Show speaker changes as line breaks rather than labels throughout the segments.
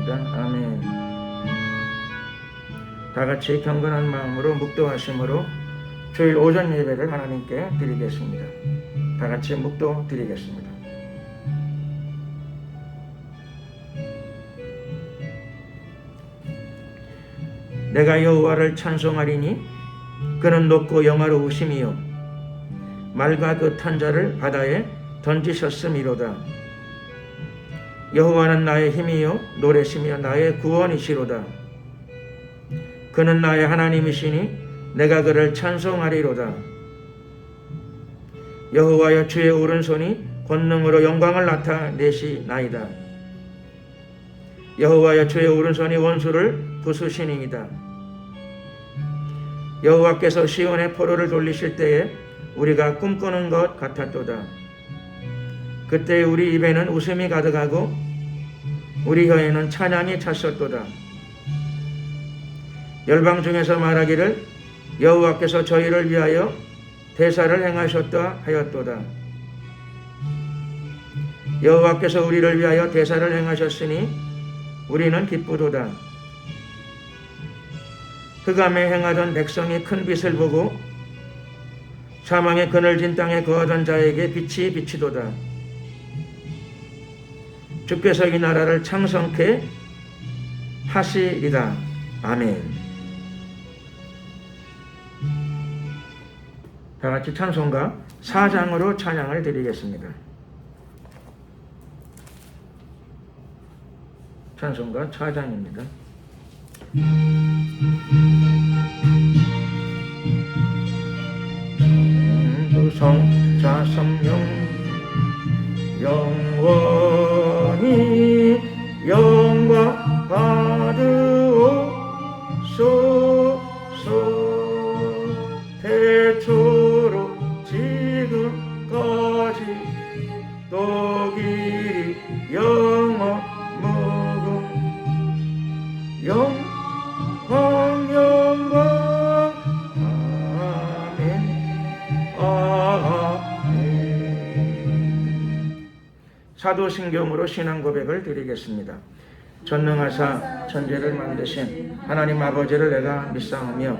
기도드립니다. 아멘. 다 같이 경건한 마음으로 묵도하심으로 주일 오전 예배를 하나님께 드리겠습니다. 다 같이 묵도 드리겠습니다. 내가 여호와를 찬송하리니 그는 높고 영화로우심이요 말과 그 탄 자를 바다에 던지셨음이로다. 여호와는 나의 힘이요 노래시며 나의 구원이시로다. 그는 나의 하나님이시니 내가 그를 찬송하리로다. 여호와여 주의 오른손이 권능으로 영광을 나타내시나이다. 여호와여 주의 오른손이 원수를 부수시니이다. 여호와께서 시온의 포로를 돌리실 때에 우리가 꿈꾸는 것 같았도다. 그때 우리 입에는 웃음이 가득하고 우리 혀에는 찬양이 찼었도다. 열방 중에서 말하기를 여호와께서 저희를 위하여 대사를 행하셨다 하였도다. 여호와께서 우리를 위하여 대사를 행하셨으니 우리는 기쁘도다. 흑암에 행하던 백성이 큰 빛을 보고 사망의 그늘진 땅에 거하던 자에게 빛이 비치도다. 주께서 이 나라를 창성케 하시리다. 아멘. 다 같이 찬송가 4장으로 찬양을 드리겠습니다. 찬송가 4장입니다. 성자 성령 영원히 영광 받으옵소서. 태초로 지금까지 또 길이 영원 무궁 영광 영광 아멘. 사도신경으로 신앙 고백을 드리겠습니다. 전능하사 천지를 만드신 하나님 아버지를 내가 믿사오며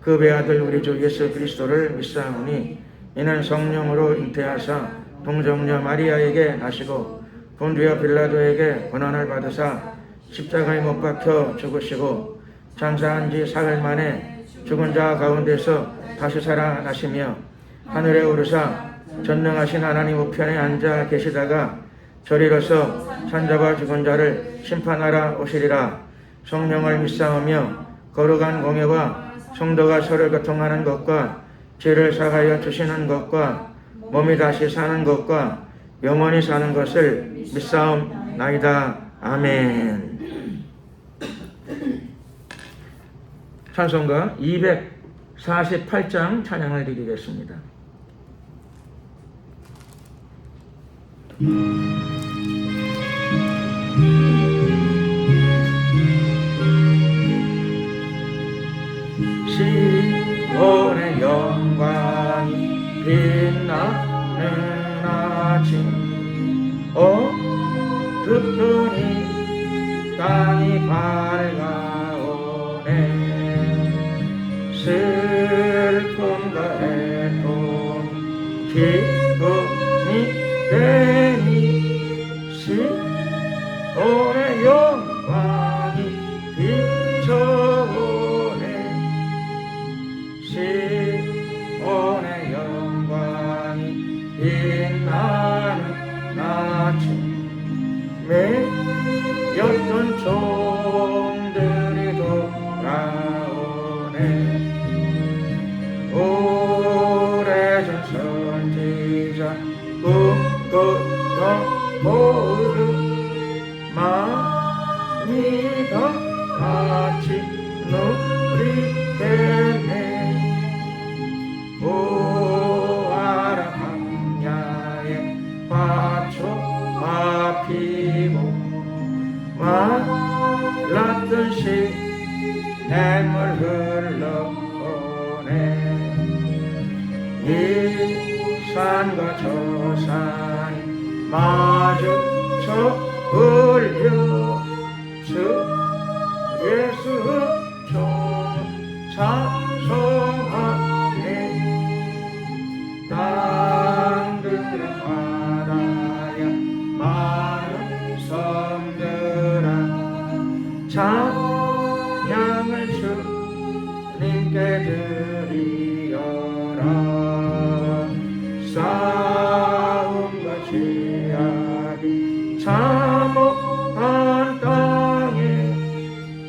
그 배아들 우리 주 예수 그리스도를 믿사오니 이는 성령으로 잉태하사 동정녀 마리아에게 나시고 본디오 빌라도에게 고난을 받으사 십자가에 못 박혀 죽으시고 장사한 지 사흘 만에 죽은 자 가운데서 다시 살아나시며 하늘에 오르사 전능하신 하나님 우편에 앉아 계시다가 저리로서 산자와 죽은 자를 심판하러 오시리라. 성령을 믿사오며 거룩한 공예와 성도가 서로 교통하는 것과 죄를 사하여 주시는 것과 몸이 다시 사는 것과 영원히 사는 것을 믿사옵나이다. 아멘. 찬송가 248장 찬양을 드리겠습니다. 시온의 영광이 빛나는 아침 어둡더니 땅이 밝아오네. 슬픔과 애통이 기쁨이 되니 시온의 영광이 비춰오네. 시온의 영광이 빛나는 아침에 였던 종들이 돌아오네. 오래전 선지자 꿈꾸던 모두 많이 다 같이 누리겠네. 보아라 광야에 화초가 피고 말랐던 시냇물 흘러오네. 이 산과 저 산이 마주쳐 흘려 예수 주 찬송하네. 땅들은 바다야 많은 섬들아 찬양을 주님께 드리어라. 싸움과 죄악이 참혹한 땅에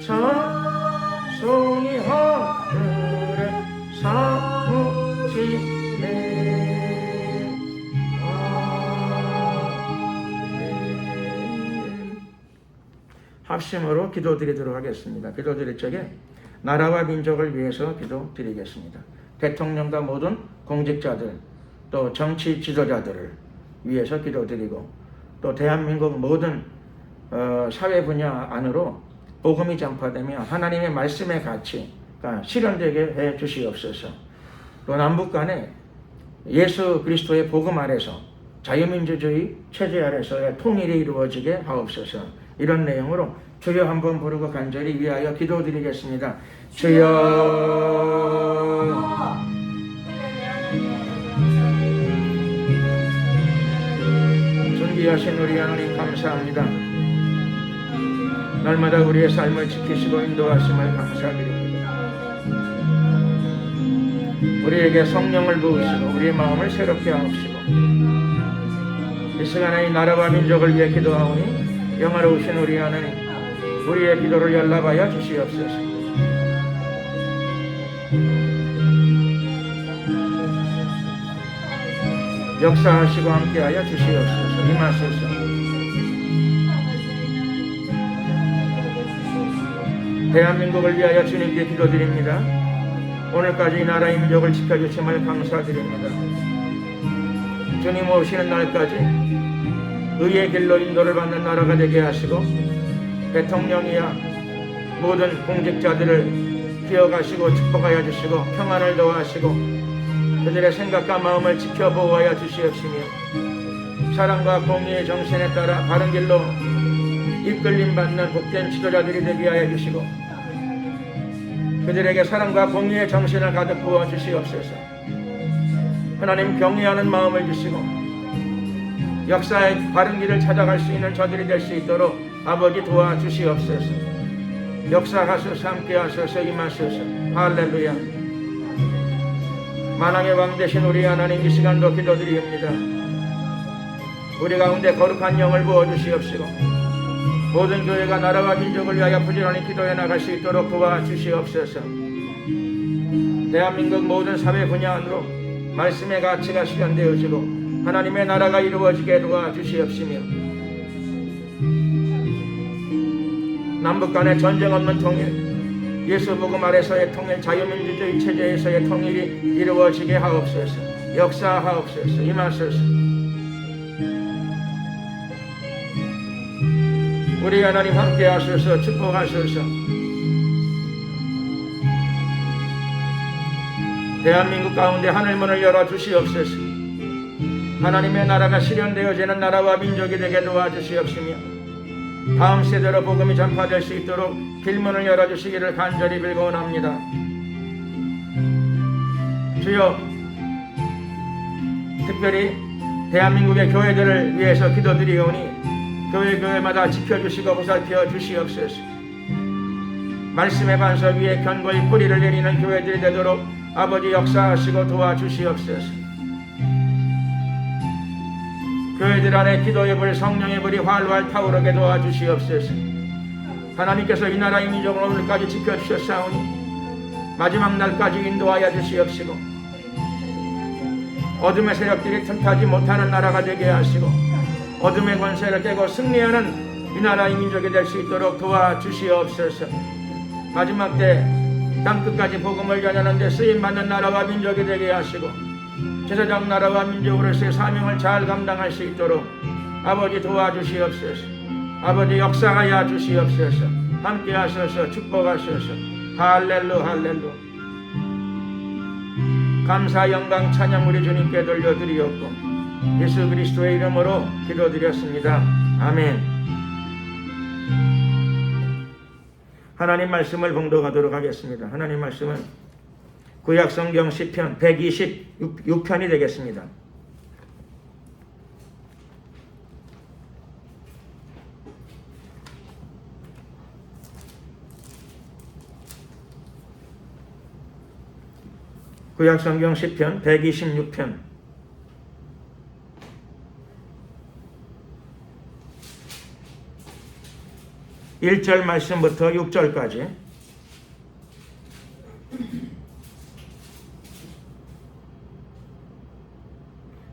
찬송이 하늘에 사무치네. 합심으로 기도드리도록 하겠습니다. 기도드릴 적에 나라와 민족을 위해서 기도드리겠습니다. 대통령과 모든 공직자들, 또 정치 지도자들을 위해서 기도드리고, 또 대한민국 모든 사회 분야 안으로 복음이 전파되며 하나님의 말씀의 가치가 실현되게 해 주시옵소서. 또 남북 간에 예수 그리스도의 복음 아래서 자유민주주의 체제 아래서의 통일이 이루어지게 하옵소서. 이런 내용으로 주여 한번 부르고 간절히 위하여 기도드리겠습니다. 주여. 존귀하신 우리 하나님 감사합니다. 날마다 우리의 삶을 지키시고 인도하심을 감사드립니다. 우리에게 성령을 부으시고 우리의 마음을 새롭게 하옵시고, 이 시간에 이 나라와 민족을 위해 기도하오니 영화로우신 우리 하나님, 우리의 기도를 연락하여 주시옵소서. 역사하시고 함께하여 주시옵소서. 임하소서. 대한민국을 위하여 주님께 기도드립니다. 오늘까지 이 나라의 민족을 지켜주심을 감사드립니다. 주님 오시는 날까지 의의 길로 인도를 받는 나라가 되게 하시고, 대통령이야 모든 공직자들을 기억하시고 축복하여 주시고 평안을 도와하시고 그들의 생각과 마음을 지켜 보호하여 주시옵시며, 사랑과 공의의 정신에 따라 바른 길로 이끌림 받는 복된 지도자들이 되게 하여 주시고, 그들에게 사랑과 공의의 정신을 가득 부어 주시옵소서. 하나님 경외하는 마음을 주시고 역사의 바른 길을 찾아갈 수 있는 저들이 될 수 있도록 아버지 도와주시옵소서. 역사하소서. 함께하소서. 임하소서. 할렐루야. 만왕의 왕 되신 우리 하나님, 이 시간도 기도드립니다. 우리 가운데 거룩한 영을 부어주시옵시고 모든 교회가 나라와 민족을 위하여 부지런히 기도해 나갈 수 있도록 도와주시옵소서. 대한민국 모든 사회 분야 안으로 말씀의 가치가 실현되어지고 하나님의 나라가 이루어지게 도와주시옵시며, 남북 간의 전쟁 없는 통일, 예수 복음 아래서의 통일, 자유민주주의 체제에서의 통일이 이루어지게 하옵소서. 역사하옵소서. 임하소서. 우리 하나님 함께하소서. 축복하소서. 대한민국 가운데 하늘문을 열어주시옵소서. 하나님의 나라가 실현되어지는 나라와 민족이 되게 도와주시옵시며, 다음 세대로 복음이 전파될 수 있도록 길문을 열어주시기를 간절히 빌고원합니다. 주여, 특별히 대한민국의 교회들을 위해서 기도드리오니 교회마다 지켜주시고 보살펴 주시옵소서. 말씀의 반석 위에 견고히 뿌리를 내리는 교회들이 되도록 아버지 역사하시고 도와주시옵소서. 교회들 안에 기도의 불, 성령의 불이 활활 타오르게 도와주시옵소서. 하나님께서 이 나라의 민족을 오늘까지 지켜주셨사오니 마지막 날까지 인도하여 주시옵시고, 어둠의 세력들이 틈타지 못하는 나라가 되게 하시고 어둠의 권세를 깨고 승리하는 이 나라의 민족이 될 수 있도록 도와주시옵소서. 마지막 때 땅끝까지 복음을 전하는 데 쓰임받는 나라와 민족이 되게 하시고 제사장 나라와 민족으로서의 사명을 잘 감당할 수 있도록 아버지 도와주시옵소서. 아버지 역사하여 주시옵소서. 함께 하소서. 축복하소서. 할렐루 할렐루. 감사 영광 찬양 우리 주님께 돌려드리옵고 예수 그리스도의 이름으로 기도드렸습니다. 아멘. 하나님 말씀을 봉독하도록 하겠습니다. 하나님 말씀은 구약성경 시편 126편이 되겠습니다. 구약성경 시편 126편 1절 말씀부터 6절까지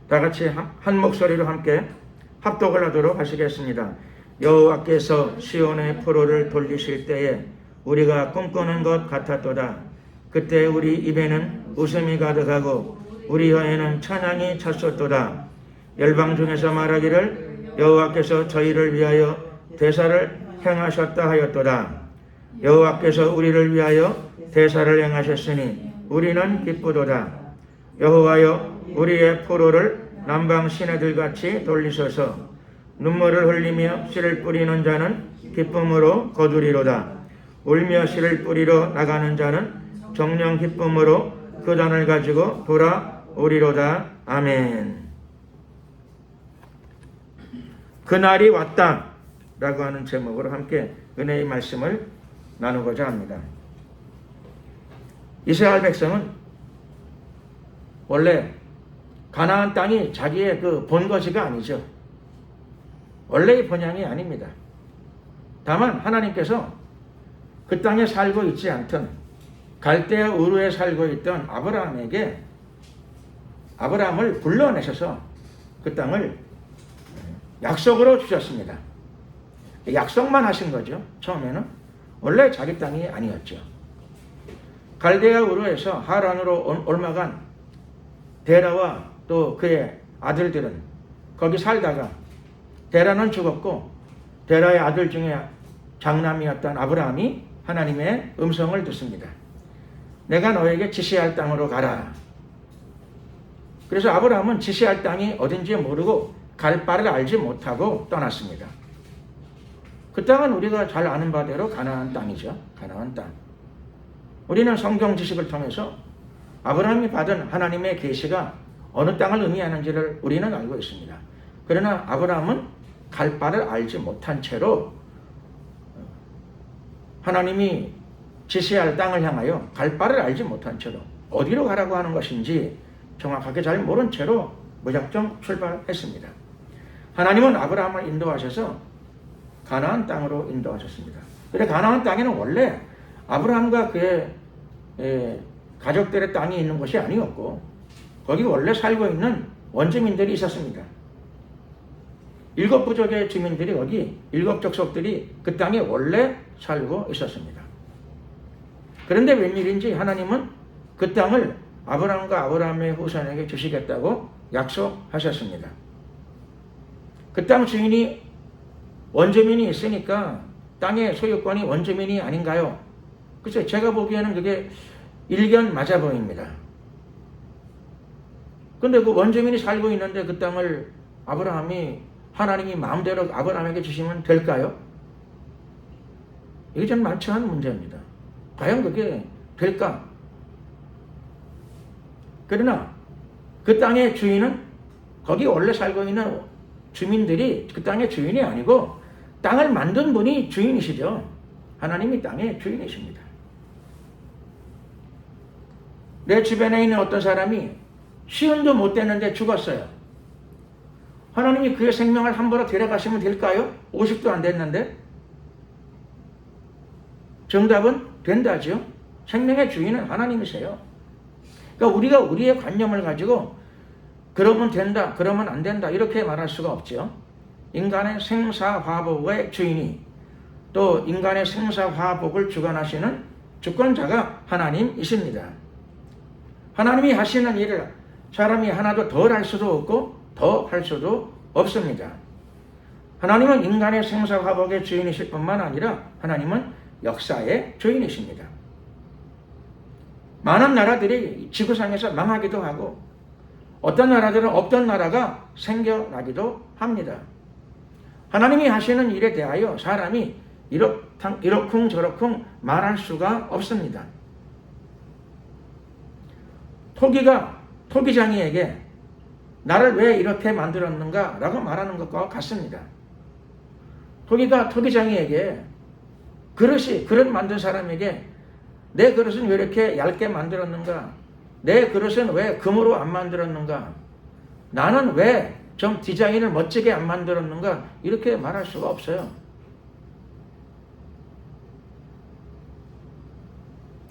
다 같이 한 목소리로 함께 합독을 하도록 하시겠습니다. 여호와께서 시온의 포로를 돌리실 때에 우리가 꿈꾸는 것 같았도다. 그때 우리 입에는 웃음이 가득하고 우리 혀에는 찬양이 찼었도다. 열방 중에서 말하기를 여호와께서 저희를 위하여 대사를 행하셨다 하였도다. 여호와께서 우리를 위하여 대사를 행하셨으니 우리는 기쁘도다. 여호와여 우리의 포로를 남방 시내들같이 돌리소서. 눈물을 흘리며 씨를 뿌리는 자는 기쁨으로 거두리로다. 울며 씨를 뿌리러 나가는 자는 정령 기쁨으로 그 단을 가지고 돌아오리로다. 아멘. 그날이 왔다 라고 하는 제목으로 함께 은혜의 말씀을 나누고자 합니다. 이스라엘 백성은 원래 가나안 땅이 자기의 그 본거지가 아니죠. 원래의 본향이 아닙니다. 다만 하나님께서 그 땅에 살고 있지 않던 갈대아 우르에 살고 있던 아브라함을 불러내셔서 그 땅을 약속으로 주셨습니다. 약속만 하신 거죠. 처음에는 원래 자기 땅이 아니었죠. 갈대아 우르에서 하란으로 옮아간 데라와 또 그의 아들들은 거기 살다가 데라는 죽었고 데라의 아들 중에 장남이었던 아브라함이 하나님의 음성을 듣습니다. 내가 너에게 지시할 땅으로 가라. 그래서 아브라함은 지시할 땅이 어딘지 모르고 갈 바를 알지 못하고 떠났습니다. 그 땅은 우리가 잘 아는 바대로 가나안 땅이죠. 가나안 땅. 우리는 성경 지식을 통해서 아브라함이 받은 하나님의 계시가 어느 땅을 의미하는지를 우리는 알고 있습니다. 그러나 아브라함은 갈 바를 알지 못한 채로 하나님이 지시할 땅을 향하여 갈 바를 알지 못한 채로 어디로 가라고 하는 것인지 정확하게 잘 모른 채로 무작정 출발했습니다. 하나님은 아브라함을 인도하셔서 가나안 땅으로 인도하셨습니다. 그런데 가나안 땅에는 원래 아브라함과 그의 가족들의 땅이 있는 것이 아니었고 거기 원래 살고 있는 원주민들이 있었습니다. 7부족의 주민들이 거기 7족속들이 그 땅에 원래 살고 있었습니다. 그런데 웬일인지 하나님은 그 땅을 아브라함과 아브라함의 후손에게 주시겠다고 약속하셨습니다. 그 땅 주인이 원주민이 있으니까 땅의 소유권이 원주민이 아닌가요? 그래서 제가 보기에는 그게 일견 맞아 보입니다. 근데 그 원주민이 살고 있는데 그 땅을 하나님이 마음대로 아브라함에게 주시면 될까요? 이게 좀 많지 않은 문제입니다. 과연 그게 될까? 그러나 그 땅의 주인은 거기 원래 살고 있는 주민들이 그 땅의 주인이 아니고 땅을 만든 분이 주인이시죠. 하나님이 땅의 주인이십니다. 내 주변에 있는 어떤 사람이 시은도 못 됐는데 죽었어요. 하나님이 그의 생명을 함부로 데려가시면 될까요? 50도 안 됐는데? 정답은 된다죠. 생명의 주인은 하나님이세요. 그러니까 우리가 우리의 관념을 가지고 그러면 된다, 그러면 안 된다 이렇게 말할 수가 없죠. 인간의 생사화복의 주인이 또 인간의 생사화복을 주관하시는 주권자가 하나님이십니다. 하나님이 하시는 일을 사람이 하나도 덜 할 수도 없고 더 할 수도 없습니다. 하나님은 인간의 생사화복의 주인이실 뿐만 아니라 하나님은 역사의 주인이십니다. 많은 나라들이 지구상에서 망하기도 하고 어떤 나라들은 없던 나라가 생겨나기도 합니다. 하나님이 하시는 일에 대하여 사람이 이러쿵저러쿵 말할 수가 없습니다. 토기장이에게 나를 왜 이렇게 만들었는가 라고 말하는 것과 같습니다. 토기장이에게 그릇 만든 사람에게 내 그릇은 왜 이렇게 얇게 만들었는가? 내 그릇은 왜 금으로 안 만들었는가? 나는 왜 좀 디자인을 멋지게 안 만들었는가? 이렇게 말할 수가 없어요.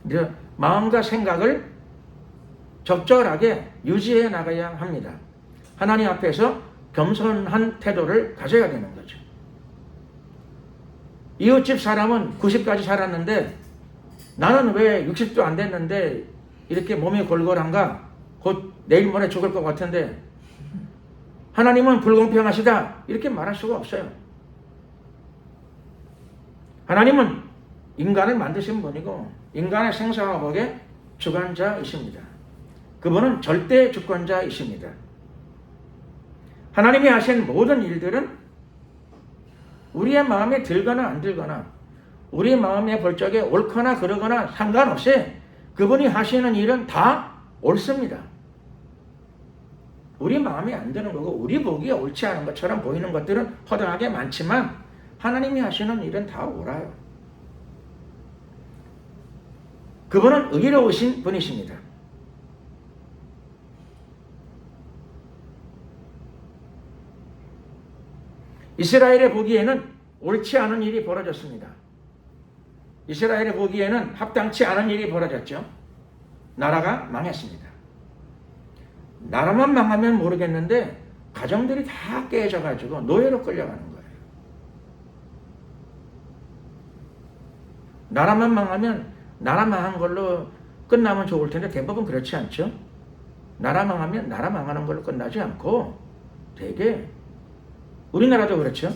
이제 마음과 생각을 적절하게 유지해 나가야 합니다. 하나님 앞에서 겸손한 태도를 가져야 되는 거죠. 이웃집 사람은 90까지 살았는데 나는 왜 60도 안 됐는데 이렇게 몸이 골골한가? 곧 내일 모레 죽을 것 같은데 하나님은 불공평하시다 이렇게 말할 수가 없어요. 하나님은 인간을 만드신 분이고 인간의 생사와 복의 주관자이십니다. 그분은 절대 주권자이십니다. 하나님이 하신 모든 일들은 우리의 마음에 들거나 안 들거나 우리 마음에 볼 적에 옳거나 그르거나 상관없이 그분이 하시는 일은 다 옳습니다. 우리 마음에 안 드는 거고 우리 보기에 옳지 않은 것처럼 보이는 것들은 허다하게 많지만 하나님이 하시는 일은 다 옳아요. 그분은 의로우신 분이십니다. 이스라엘의 보기에는 옳지 않은 일이 벌어졌습니다. 이스라엘의 보기에는 합당치 않은 일이 벌어졌죠. 나라가 망했습니다. 나라만 망하면 모르겠는데 가정들이 다 깨져가지고 노예로 끌려가는 거예요. 나라만 망하면 나라 망한 걸로 끝나면 좋을 텐데 대부분 그렇지 않죠. 나라 망하면 나라 망하는 걸로 끝나지 않고 되게 우리나라도 그렇죠.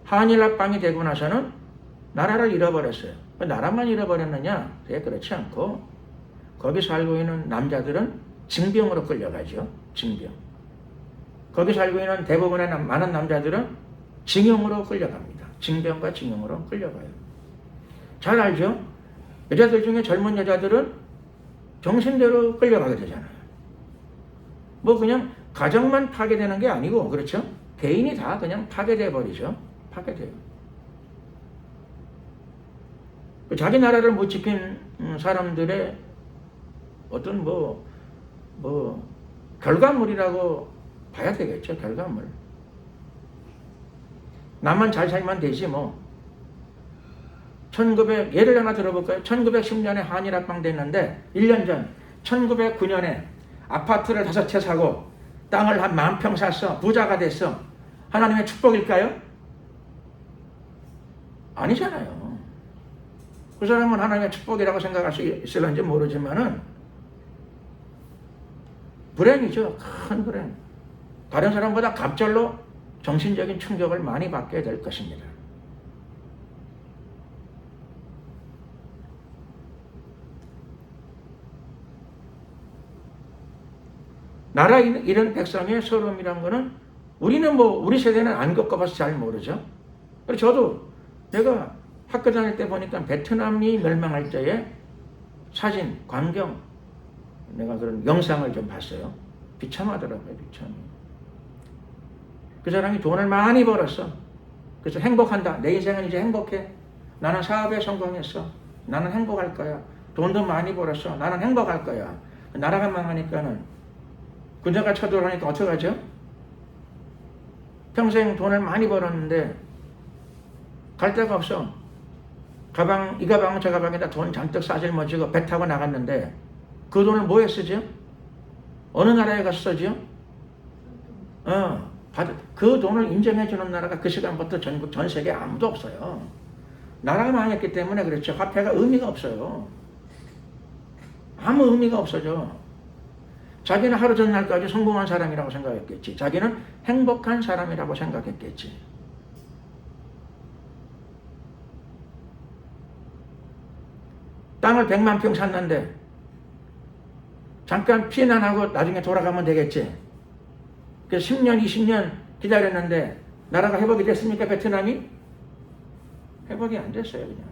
한일 합방이 되고 나서는 나라를 잃어버렸어요. 나라만 잃어버렸느냐? 되게 그렇지 않고 거기 살고 있는 남자들은 징병으로 끌려가죠. 징병. 거기 살고 있는 대부분의 많은 남자들은 징용으로 끌려갑니다. 징병과 징용으로 끌려가요. 잘 알죠? 여자들 중에 젊은 여자들은 정신대로 끌려가게 되잖아요. 뭐 그냥 가정만 파괴되는 게 아니고 그렇죠? 개인이 다 그냥 파괴돼 버리죠. 파괴돼요. 자기 나라를 못 지킨 사람들의 어떤 결과물이라고 봐야 되겠죠. 결과물. 나만 잘 살면 되지 뭐. 예를 하나 들어볼까요? 1910년에 한일합방 됐는데 1년 전 1909년에 아파트를 5채 사고 땅을 한 10,000평 샀어. 부자가 됐어. 하나님의 축복일까요? 아니잖아요. 그 사람은 하나님의 축복이라고 생각할 수 있을런지 모르지만은 불행이죠. 큰 불행. 다른 사람보다 갑절로 정신적인 충격을 많이 받게 될 것입니다. 나라 잃은 백성의 서러움이란 거는 우리는 우리 세대는 안 겪어봐서 잘 모르죠. 그리고 저도 내가 학교 다닐 때 보니까 베트남이 멸망할 때의 사진, 광경, 내가 그런 영상을 좀 봤어요. 비참하더라고요, 비참해. 그 사람이 돈을 많이 벌었어. 그래서 행복한다. 내 인생은 이제 행복해. 나는 사업에 성공했어. 나는 행복할 거야. 돈도 많이 벌었어. 나는 행복할 거야. 나라가 망하니까는 군대가 쳐들어오니까 어떡하죠? 평생 돈을 많이 벌었는데 갈 데가 없어. 이 가방 저 가방에다 돈 잔뜩 싸질머지고 배 타고 나갔는데 그 돈을 뭐에 쓰죠? 어느 나라에 가서 쓰죠? 그 돈을 인정해주는 나라가 그 시간부터 전 세계에 아무도 없어요. 나라가 망했기 때문에 그렇죠. 화폐가 의미가 없어요. 아무 의미가 없어져. 자기는 하루 전날까지 성공한 사람이라고 생각했겠지. 자기는 행복한 사람이라고 생각했겠지. 땅을 100만 평 샀는데 잠깐 피난하고 나중에 돌아가면 되겠지. 그래서 10년, 20년 기다렸는데 나라가 회복이 됐습니까? 베트남이? 회복이 안 됐어요. 그냥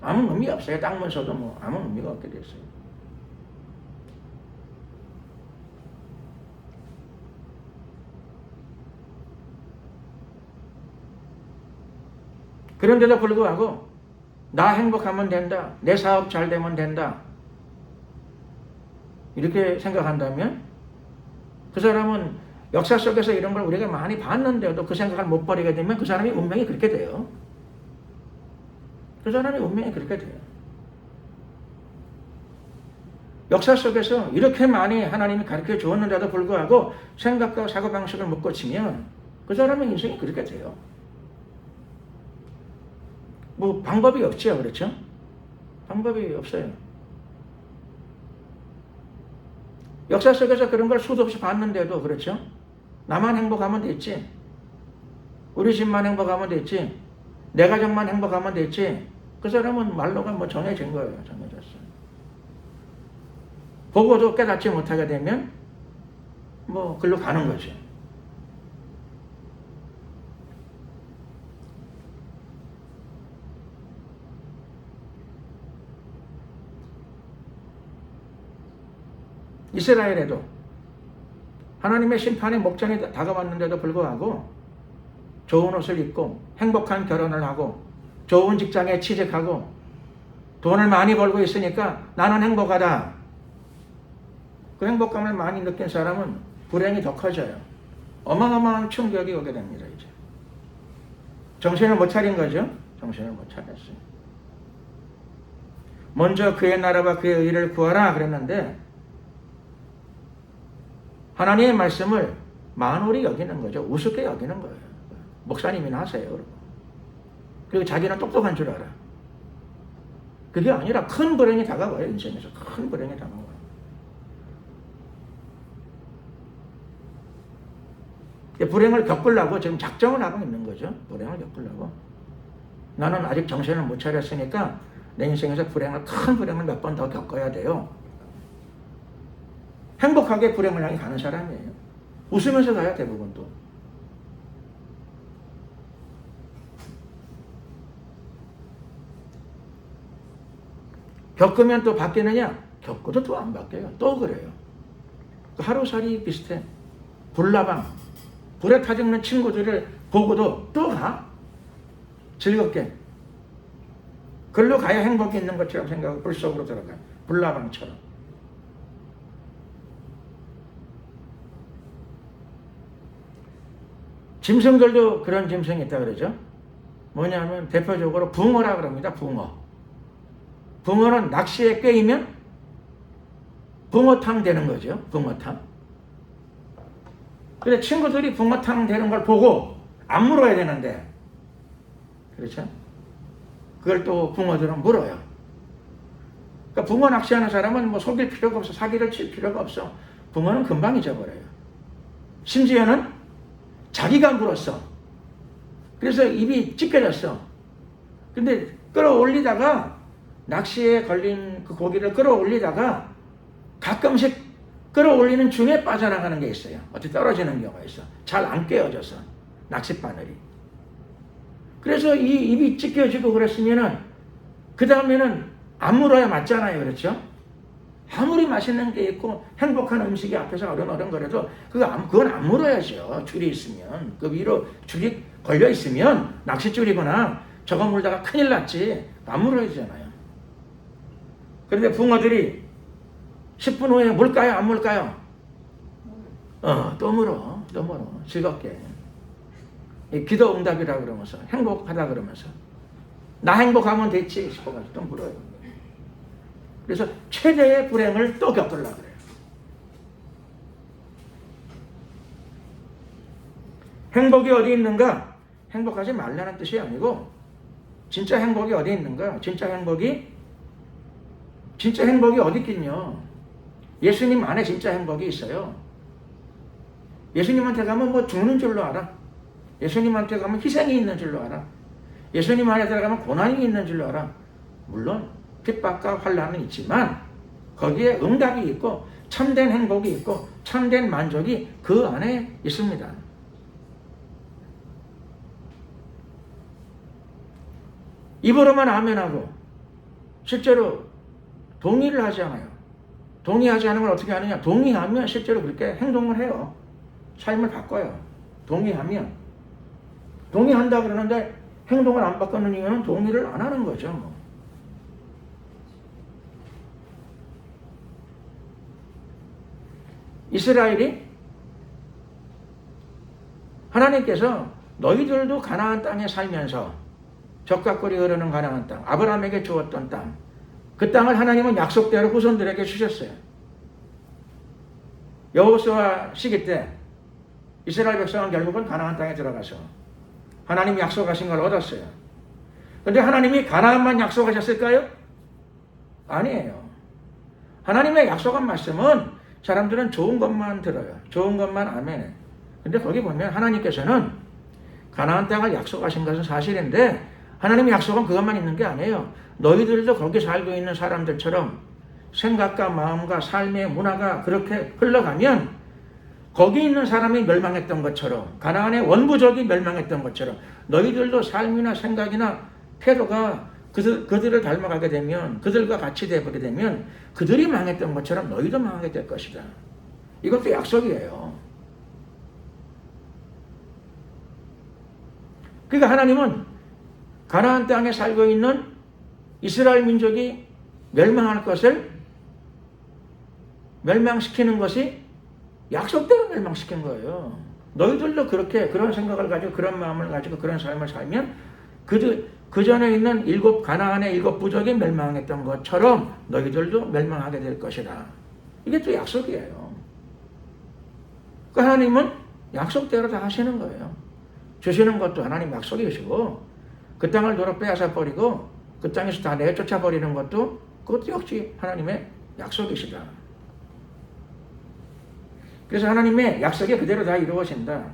아무 의미가 없어요. 닦으면 서도 뭐 아무 의미가 없게 됐어요. 그런데도 불구하고 나 행복하면 된다, 내 사업 잘 되면 된다, 이렇게 생각한다면 그 사람은 역사 속에서 이런 걸 우리가 많이 봤는데도 그 생각을 못 버리게 되면 그 사람이 운명이 그렇게 돼요. 그 사람의 운명이 그렇게 돼요. 역사 속에서 이렇게 많이 하나님이 가르쳐 주었는데도 불구하고 생각과 사고방식을 못 고치면 그 사람의 인생이 그렇게 돼요. 뭐 방법이 없지요. 그렇죠? 방법이 없어요. 역사 속에서 그런 걸 수도 없이 봤는데도 그렇죠? 나만 행복하면 됐지, 우리 집만 행복하면 됐지, 내 가족만 행복하면 됐지, 그 사람은 말로가 뭐 정해진 거예요. 정해졌어요. 보고도 깨닫지 못하게 되면 뭐 글로 가는 거죠. 이스라엘에도 하나님의 심판의 목전이 다가왔는데도 불구하고 좋은 옷을 입고 행복한 결혼을 하고 좋은 직장에 취직하고 돈을 많이 벌고 있으니까 나는 행복하다. 그 행복감을 많이 느낀 사람은 불행이 더 커져요. 어마어마한 충격이 오게 됩니다. 이제 정신을 못 차린 거죠. 정신을 못 차렸어요. 먼저 그의 나라와 그의 의를 구하라 그랬는데 하나님의 말씀을 만홀히 여기는 거죠. 우습게 여기는 거예요. 목사님이나 하세요. 여러분. 그리고 자기는 똑똑한 줄 알아. 그게 아니라 큰 불행이 다가와요. 인생에서 큰 불행이 다가와요. 불행을 겪으려고 지금 작정을 하고 있는 거죠. 불행을 겪으려고. 나는 아직 정신을 못 차렸으니까 내 인생에서 큰 불행을 몇 번 더 겪어야 돼요. 행복하게 불행을 향해 가는 사람이에요. 웃으면서 가야 대부분 또. 겪으면 또 바뀌느냐? 겪어도 또 안 바뀌어요. 또 그래요. 하루살이 비슷해. 불나방. 불에 타 죽는 친구들을 보고도 또 가. 즐겁게. 글로 가야 행복이 있는 것처럼 생각하고 불 속으로 들어가요. 불나방처럼. 짐승들도 그런 짐승이 있다 그러죠. 뭐냐면 대표적으로 붕어라 그럽니다. 붕어. 붕어는 낚시에 꿰이면 붕어탕 되는 거죠. 붕어탕. 그래 친구들이 붕어탕 되는 걸 보고 안 물어야 되는데 그렇죠? 그걸 또 붕어들은 물어요. 그러니까 붕어 낚시하는 사람은 뭐 속일 필요가 없어. 사기를 칠 필요가 없어. 붕어는 금방 잊어버려요. 심지어는 자기가 물었어. 그래서 입이 찢겨졌어. 근데 끌어올리다가 낚시에 걸린 그 고기를 끌어올리다가 가끔씩 끌어올리는 중에 빠져나가는 게 있어요. 어떻게 떨어지는 경우가 있어. 잘 안 꿰어져서 낚싯바늘이. 그래서 이 입이 찢겨지고 그랬으면은 그 다음에는 안 물어야 맞잖아요. 그렇죠? 아무리 맛있는 게 있고 행복한 음식이 앞에서 어른거려도 그건 안 물어야죠. 줄이 있으면. 그 위로 줄이 걸려 있으면 낚싯줄이거나 저거 물다가 큰일 났지. 안 물어야 되잖아요. 그런데 붕어들이 10분 후에 물까요? 안 물까요? 또 물어. 즐겁게. 기도 응답이라 그러면서 행복하다 그러면서 나 행복하면 됐지 싶어가지고 또 물어요. 그래서 최대의 불행을 또 겪으려고 그래요. 행복이 어디 있는가? 행복하지 말라는 뜻이 아니고 진짜 행복이 어디 있는가? 진짜 행복이 어디 있겠냐? 예수님 안에 진짜 행복이 있어요. 예수님한테 가면 뭐 죽는 줄로 알아. 예수님한테 가면 희생이 있는 줄로 알아. 예수님 안에 들어가면 고난이 있는 줄로 알아. 물론 핍박과 환난은 있지만 거기에 응답이 있고 참된 행복이 있고 참된 만족이 그 안에 있습니다. 입으로만 아멘하고 실제로 동의를 하지 않아요. 동의하지 않은 걸 어떻게 하느냐? 동의하면 실제로 그렇게 행동을 해요. 삶을 바꿔요. 동의하면. 동의한다 그러는데 행동을 안 바꾸는 이유는 동의를 안 하는 거죠. 뭐. 이스라엘이 하나님께서 너희들도 가나안 땅에 살면서 적과 꿀이 흐르는 가나안 땅, 아브라함에게 주었던 땅, 그 땅을 하나님은 약속대로 후손들에게 주셨어요. 여호수아 시기 때 이스라엘 백성은 결국은 가나안 땅에 들어가서 하나님이 약속하신 걸 얻었어요. 그런데 하나님이 가나안만 약속하셨을까요? 아니에요. 하나님의 약속한 말씀은 사람들은 좋은 것만 들어요. 좋은 것만 아멘해. 근데 거기 보면 하나님께서는 가나안 땅을 약속하신 것은 사실인데 하나님의 약속은 그것만 있는 게 아니에요. 너희들도 거기 살고 있는 사람들처럼 생각과 마음과 삶의 문화가 그렇게 흘러가면 거기 있는 사람이 멸망했던 것처럼 가나안의 원부족이 멸망했던 것처럼 너희들도 삶이나 생각이나 태도가 그들을 닮아가게 되면 그들과 같이 되어버리게 되면 그들이 망했던 것처럼 너희도 망하게 될 것이다. 이것도 약속이에요. 그러니까 하나님은 가나안 땅에 살고 있는 이스라엘 민족이 멸망할 것을 멸망시키는 것이 약속대로 멸망시킨 거예요. 너희들도 그렇게 그런 생각을 가지고 그런 마음을 가지고 그런 삶을 살면 그 전에 있는 가나안의 7 부족이 멸망했던 것처럼 너희들도 멸망하게 될 것이다. 이게 또 약속이에요. 그 하나님은 약속대로 다 하시는 거예요. 주시는 것도 하나님 약속이시고 그 땅을 도로 빼앗아 버리고 그 땅에서 다 내쫓아 버리는 것도 그것도 역시 하나님의 약속이시다. 그래서 하나님의 약속이 그대로 다 이루어진다.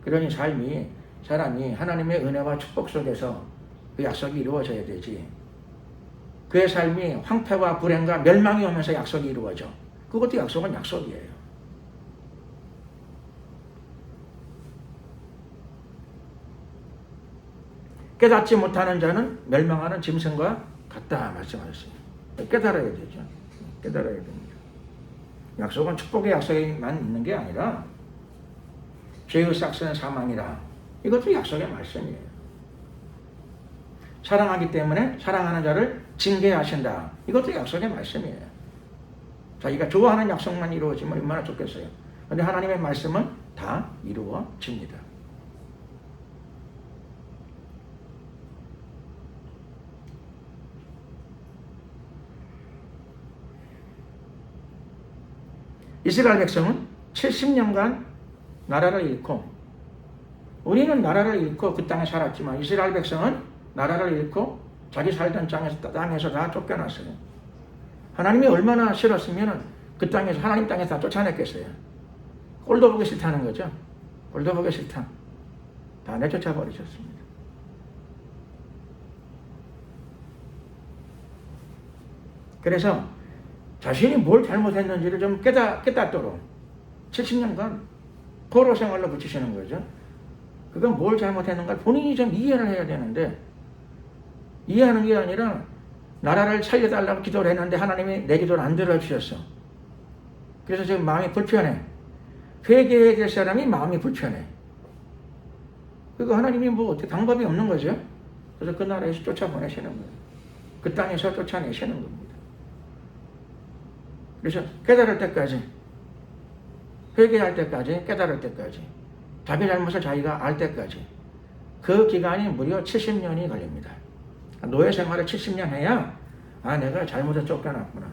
그러니 사람이 하나님의 은혜와 축복 속에서 그 약속이 이루어져야 되지. 그의 삶이 황폐와 불행과 멸망이 오면서 약속이 이루어져. 그것도 약속은 약속이에요. 깨닫지 못하는 자는 멸망하는 짐승과 같다 말씀하셨습니다. 깨달아야 되죠. 깨달아야 됩니다. 약속은 축복의 약속만 있는 게 아니라 죄의 싹스는 사망이라. 이것도 약속의 말씀이에요. 사랑하기 때문에 사랑하는 자를 징계하신다. 이것도 약속의 말씀이에요. 자기가 좋아하는 약속만 이루어지면 얼마나 좋겠어요. 그런데 하나님의 말씀은 다 이루어집니다. 이스라엘 백성은 70년간 나라를 잃고 우리는 나라를 잃고 그 땅에 살았지만 이스라엘 백성은 나라를 잃고 자기 살던 땅에서 다 쫓겨났어요. 하나님이 얼마나 싫었으면 그 땅에서 하나님 땅에서 다 쫓아냈겠어요. 꼴도 보기 싫다는 거죠. 꼴도 보기 싫다. 다 내쫓아 버리셨습니다. 그래서 자신이 뭘 잘못했는지를 좀 깨닫도록 70년간 포로 생활로 붙이시는 거죠. 그건 뭘 잘못했는가 본인이 좀 이해를 해야 되는데 이해하는 게 아니라 나라를 살려달라고 기도를 했는데 하나님이 내 기도를 안 들어주셨어. 그래서 지금 마음이 불편해. 회개해야 될 사람이 마음이 불편해. 그러니까 하나님이 뭐 어떻게 방법이 없는 거죠. 그래서 그 나라에서 쫓아보내시는 거예요. 그 땅에서 쫓아내시는 겁니다. 그래서 깨달을 때까지, 회개할 때까지, 깨달을 때까지, 자기 잘못을 자기가 알 때까지 그 기간이 무려 70년이 걸립니다. 노예 생활을 70년 해야 내가 잘못해서 쫓겨났구나.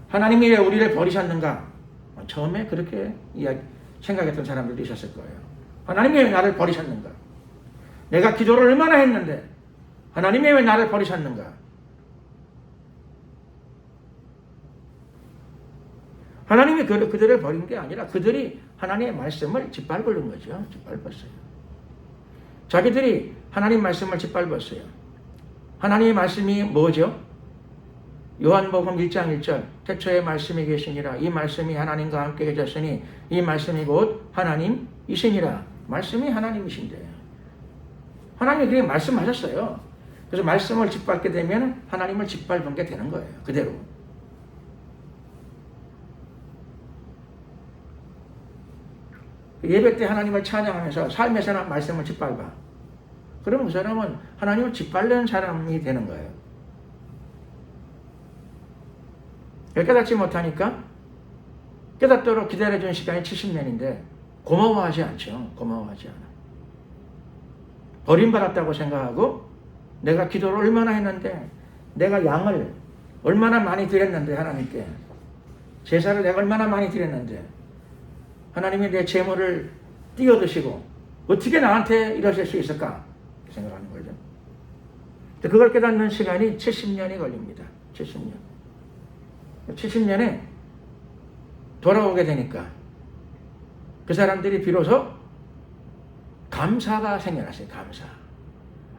하나님이 왜 우리를 버리셨는가? 처음에 그렇게 생각했던 사람들도 있었을 거예요. 하나님이 왜 나를 버리셨는가? 내가 기도를 얼마나 했는데 하나님이 왜 나를 버리셨는가? 하나님이 그들을 버린 게 아니라 그들이 하나님의 말씀을 짓밟은 거죠. 짓밟았어요. 자기들이 하나님 말씀을 짓밟았어요. 하나님의 말씀이 뭐죠? 요한복음 1장 1절 태초에 말씀이 계시니라. 이 말씀이 하나님과 함께 계셨으니 이 말씀이 곧 하나님이시니라. 말씀이 하나님이신데 하나님이 그렇게 말씀하셨어요. 그래서 말씀을 짓밟게 되면 하나님을 짓밟은 게 되는 거예요. 그대로. 예배 때 하나님을 찬양하면서 삶에서나 말씀을 짓밟아. 그럼 그 사람은 하나님을 짓밟는 사람이 되는 거예요. 깨닫지 못하니까 깨닫도록 기다려준 시간이 70년인데 고마워하지 않죠. 고마워하지 않아. 버림받았다고 생각하고 내가 기도를 얼마나 했는데, 내가 양을 얼마나 많이 드렸는데, 하나님께 제사를 내가 얼마나 많이 드렸는데 하나님이 내 재물을 띄어드시고 어떻게 나한테 이러실 수 있을까 생각하는 거죠. 그걸 깨닫는 시간이 70년이 걸립니다. 70년. 70년에 돌아오게 되니까 그 사람들이 비로소 감사가 생겨났어요. 감사.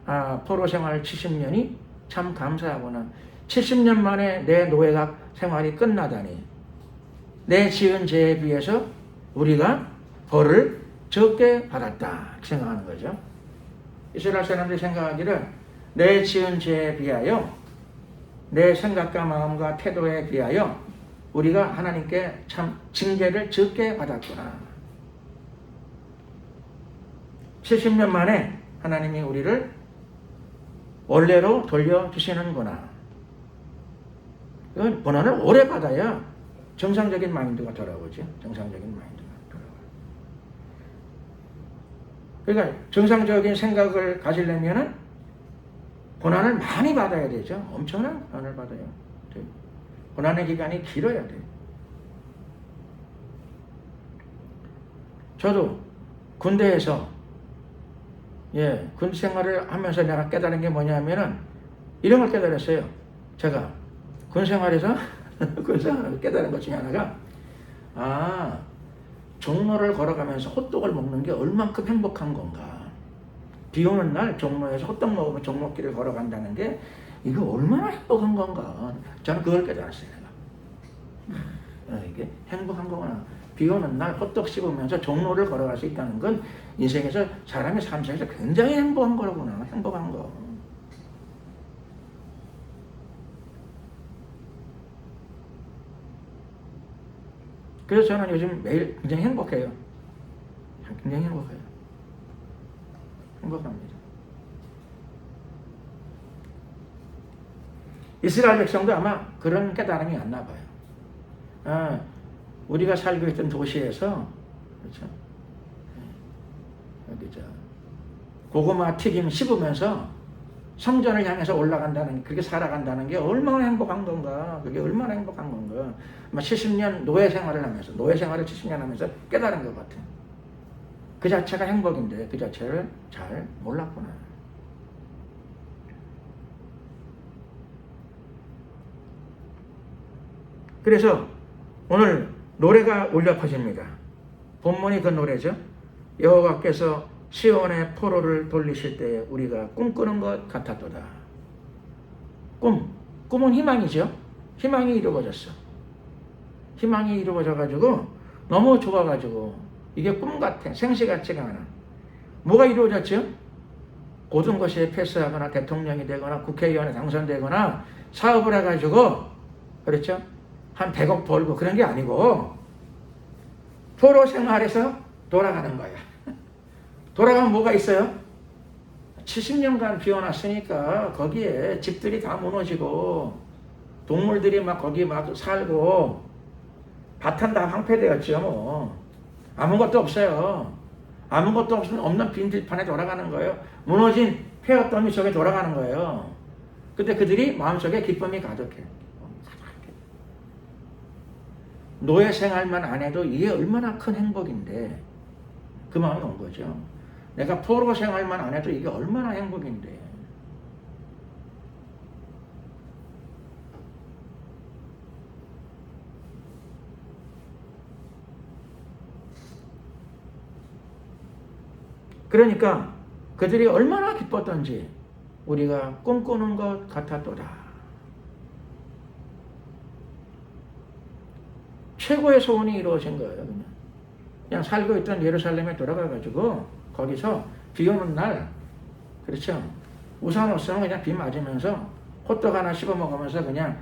아, 포로 생활 70년이 참 감사하구나. 70년 만에 내 노예각 생활이 끝나다니. 내 지은 죄에 비해서 우리가 벌을 적게 받았다 생각하는 거죠. 이스라엘 사람들이 생각하기를 내 지은 죄에 비하여, 내 생각과 마음과 태도에 비하여 우리가 하나님께 참 징계를 적게 받았구나. 70년 만에 하나님이 우리를 원래로 돌려주시는구나. 이건 고난을 오래 받아야 정상적인 마인드가 돌아오죠. 정상적인 마인드가 돌아와요. 그러니까 정상적인 생각을 가지려면 고난을 많이 받아야 되죠. 엄청난 고난을 받아야 돼요. 고난의 기간이 길어야 돼요. 저도 군대에서 군 생활을 하면서 내가 깨달은 게 뭐냐면은 이런 걸 깨달았어요. 제가 군 생활에서 군생활을 깨달은 것 중에 하나가, 아, 종로를 걸어가면서 호떡을 먹는 게 얼만큼 행복한 건가. 비 오는 날 종로에서 호떡 먹으면 종로길을 걸어간다는 게 이거 얼마나 행복한 건가. 저는 그걸 깨달았어요. 내가. 이게 행복한 거구나. 비 오는 날 호떡 씹으면서 종로를 걸어갈 수 있다는 건 인생에서, 사람의 삶 속에서 굉장히 행복한 거구나. 행복한 거. 그래서 저는 요즘 매일 굉장히 행복해요. 굉장히 행복해요. 행복합니다. 이스라엘 백성도 아마 그런 깨달음이 왔나 봐요. 아, 우리가 살고 있던 도시에서, 그렇죠? 여기 고구마 튀김 씹으면서 성전을 향해서 올라간다는, 그렇게 살아간다는 게 얼마나 행복한 건가. 그게 얼마나 행복한 건가. 70년 노예 생활을 하면서, 노예 생활을 70년 하면서 깨달은 것 같아요. 그 자체가 행복인데 그 자체를 잘 몰랐구나. 그래서 오늘 노래가 울려 퍼집니다. 본문이 그 노래죠. 여호와께서 시온의 포로를 돌리실 때 우리가 꿈꾸는 것 같았도다. 꿈은 희망이죠. 희망이 이루어졌어. 희망이 이루어져가지고 너무 좋아가지고 이게 꿈 같아. 생시 같지가 않아. 뭐가 이루어졌죠? 모든 것이 패스하거나 대통령이 되거나 국회의원에 당선되거나 사업을 해가지고, 그렇죠? 한 100억 벌고 그런 게 아니고 포로 생활에서 돌아가는 거야. 돌아가면 뭐가 있어요? 70년간 비워놨으니까 거기에 집들이 다 무너지고 동물들이 막 거기 막 살고 밭은 다 황폐되었죠. 뭐 아무것도 없어요. 아무것도 없는 빈들판에 돌아가는 거예요. 무너진 폐허더미 속에 돌아가는 거예요. 근데 그들이 마음속에 기쁨이 가득해. 노예 생활만 안 해도 이게 얼마나 큰 행복인데, 그 마음이 온 거죠. 내가 포로 생활만 안 해도 이게 얼마나 행복인데. 그러니까 그들이 얼마나 기뻤던지 우리가 꿈꾸는 것 같았도다. 최고의 소원이 이루어진 거예요. 그냥 살고 있던 예루살렘에 돌아가가지고 거기서 비 오는 날 그렇죠? 우산 없으면 그냥 비 맞으면서 호떡 하나 씹어 먹으면서 그냥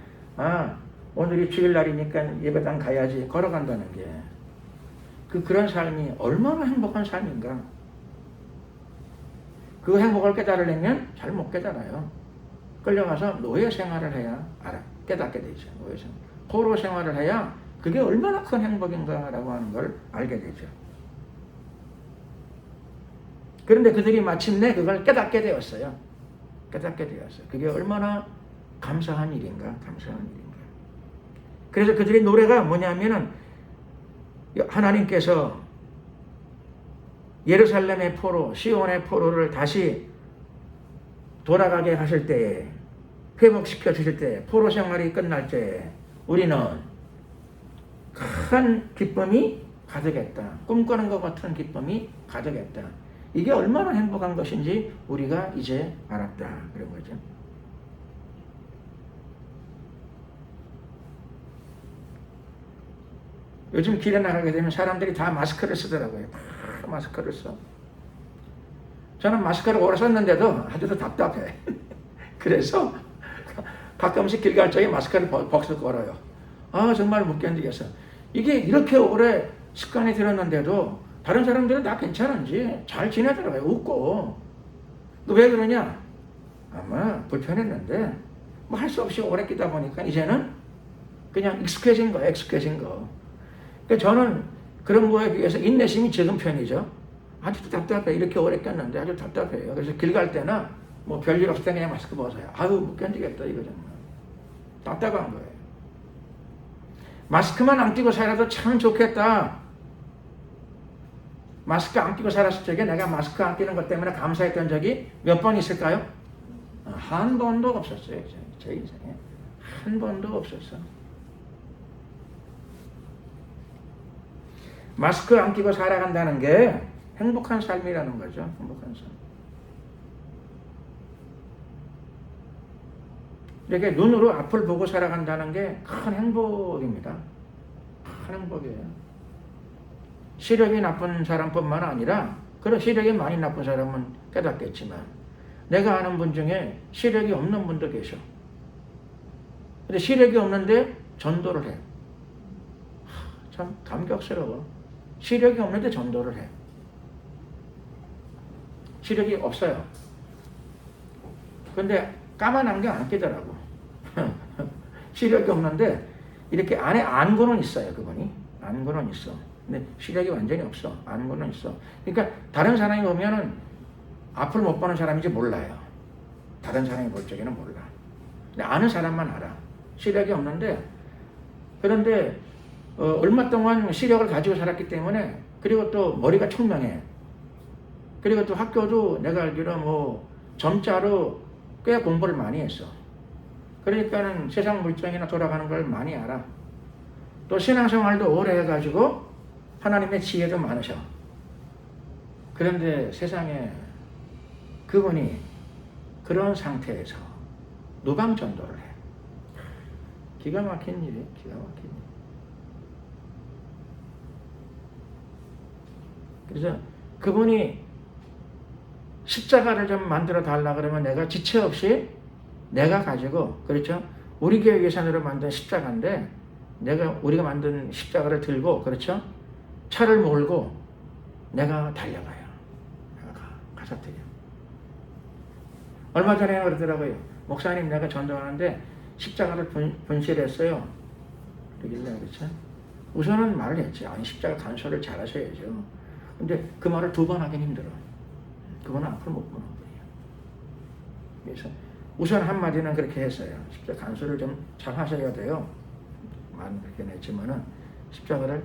오늘이 주일날이니까 예배당 가야지 걸어간다는 게 그런 삶이 얼마나 행복한 삶인가. 그 행복을 깨달으려면 잘 못 깨달아요. 끌려가서 노예 생활을 해야 깨닫게 되죠. 노예 생활. 포로 생활을 해야 그게 얼마나 큰 행복인가라고 하는 걸 알게 되죠. 그런데 그들이 마침내 그걸 깨닫게 되었어요. 깨닫게 되었어요. 그게 얼마나 감사한 일인가, 감사한 일인가. 그래서 그들의 노래가 뭐냐면은 하나님께서 예루살렘의 포로, 시온의 포로를 다시 돌아가게 하실 때에, 회복시켜 주실 때, 포로 생활이 끝날 때에 우리는 큰 기쁨이 가득했다. 꿈꾸는 것 같은 기쁨이 가득했다. 이게 얼마나 행복한 것인지 우리가 이제 알았다. 그런 거죠. 요즘 길에 나가게 되면 사람들이 다 마스크를 쓰더라고요. 다 마스크를 써. 저는 마스크를 오래 썼는데도 아주 답답해. 그래서 가끔씩 길 갈 적에 마스크를 벗고 걸어요. 정말 못 견디겠어. 이게 이렇게 오래 습관이 들었는데도 다른 사람들은 다 괜찮은지 잘 지내더라고요. 웃고. 너 왜 그러냐? 아마 불편했는데 뭐 할 수 없이 오래 끼다 보니까 이제는 그냥 익숙해진 거예요. 익숙해진 거. 그러니까 저는 그런 거에 비해서 인내심이 적은 편이죠. 아주 답답해. 이렇게 오래 꼈는데 아주 답답해요. 그래서 길 갈 때나 뭐 별일 없을 때 그냥 마스크 벗어요. 못 견디겠다 이거 정말. 답답한 거예요. 마스크만 안 끼고 살아도 참 좋겠다. 마스크 안 끼고 살았을 적에 내가 마스크 안 끼는 것 때문에 감사했던 적이 몇 번 있을까요? 한 번도 없었어요. 제 인생에. 한 번도 없었어. 마스크 안 끼고 살아간다는 게 행복한 삶이라는 거죠. 행복한 삶. 이렇게 눈으로 앞을 보고 살아간다는 게 큰 행복입니다. 큰 행복이에요. 시력이 나쁜 사람뿐만 아니라 그런 시력이 많이 나쁜 사람은 깨닫겠지만 내가 아는 분 중에 시력이 없는 분도 계셔. 근데 시력이 없는데 전도를 해. 참 감격스러워. 시력이 없는데 전도를 해. 시력이 없어요. 근데 까만 안경 안 끼더라고. 시력이 없는데 이렇게 안에 안고는 있어요. 그분이 안고는 있어. 근데 시력이 완전히 없어. 안고는 있어. 그러니까 다른 사람이 보면은 앞을 못 보는 사람인지 몰라요. 다른 사람이 볼 적에는 몰라. 근데 아는 사람만 알아. 시력이 없는데 그런데 얼마 동안 시력을 가지고 살았기 때문에 그리고 또 머리가 총명해. 그리고 또 학교도 내가 알기로 뭐 점자로 꽤 공부를 많이 했어. 그러니까는 세상 물정이나 돌아가는 걸 많이 알아. 또 신앙생활도 오래 해가지고 하나님의 지혜도 많으셔. 그런데 세상에 그분이 그런 상태에서 노방전도를 해. 기가 막힌 일이에요. 기가 막힌 일. 그래서 그분이 십자가를 좀 만들어 달라 그러면 내가 지체 없이 내가 가지고, 그렇죠? 우리 교회 예산으로 만든 십자가인데 우리가 만든 십자가를 들고, 그렇죠? 차를 몰고 내가 달려가요. 가서 드려. 얼마 전에 그러더라고요. 목사님 내가 전도하는데 십자가를 분실했어요. 그러길래, 그렇죠? 우선은 말을 했지. 아니 십자가 간수를 잘 하셔야죠. 근데 그 말을 2번 하긴 힘들어. 그거는 앞으로 못 보는 분이에요. 그래서 우선 한마디는 그렇게 했어요. 십자가 간수를 좀 잘 하셔야 돼요. 말은 그렇게 했지만은 십자가를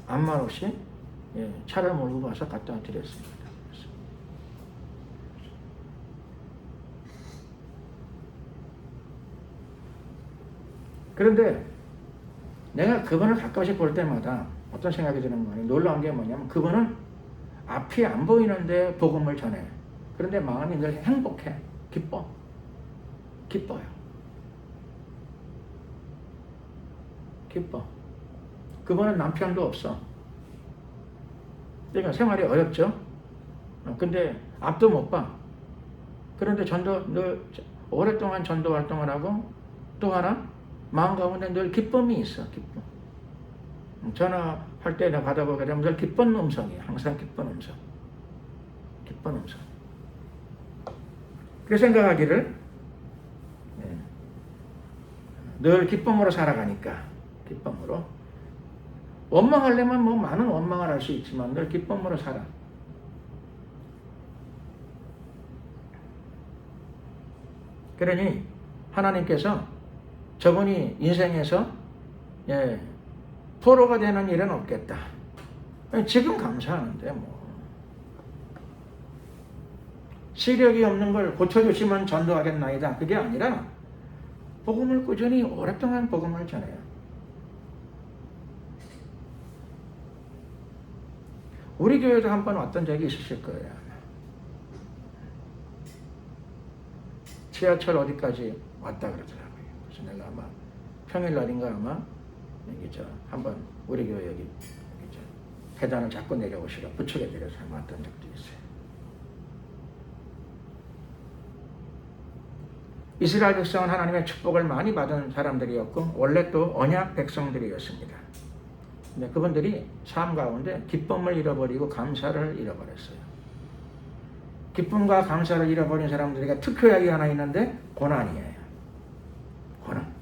아무 말 없이 차를 몰고 가서 갖다 드렸습니다. 그런데 내가 그분을 가끔씩 볼 때마다 어떤 생각이 드는 거니, 놀라운 게 뭐냐면 그분은 앞이 안 보이는데 복음을 전해. 그런데 마음이 늘 행복해. 기뻐요. 기뻐. 그분은 남편도 없어. 그러니까 생활이 어렵죠. 근데 앞도 못 봐. 그런데 늘 오랫동안 전도 활동을 하고 또 하나 마음 가운데 늘 기쁨이 있어. 기쁨. 전화할 때 내가 받아보게 되면 늘 기쁜 음성이에요. 항상 기쁜 음성. 기쁜 음성. 그래서 생각하기를 늘 기쁨으로 살아가니까 기쁨으로 원망하려면 뭐 많은 원망을 할 수 있지만 늘 기쁨으로 살아. 그러니 하나님께서 저분이 인생에서 포로가 되는 일은 없겠다. 지금 감사하는데 뭐 시력이 없는 걸 고쳐주시면 전도하겠나이다. 그게 아니라 복음을 꾸준히 오랫동안 복음을 전해요. 우리 교회도 한번 왔던 적이 있으실 거예요. 지하철 어디까지 왔다 그러더라고요. 그래서 내가 아마 평일날인가 아마 여기 한번 우리 교회 여기 계단을 잡고 내려오시라 부축해 드려서 왔던 적도 있어요. 이스라엘 백성은 하나님의 축복을 많이 받은 사람들이었고 원래 또 언약 백성들이었습니다. 근데 그분들이 삶 가운데 기쁨을 잃어버리고 감사를 잃어버렸어요. 기쁨과 감사를 잃어버린 사람들에게 특효약이 하나 있는데 고난이에요. 고난.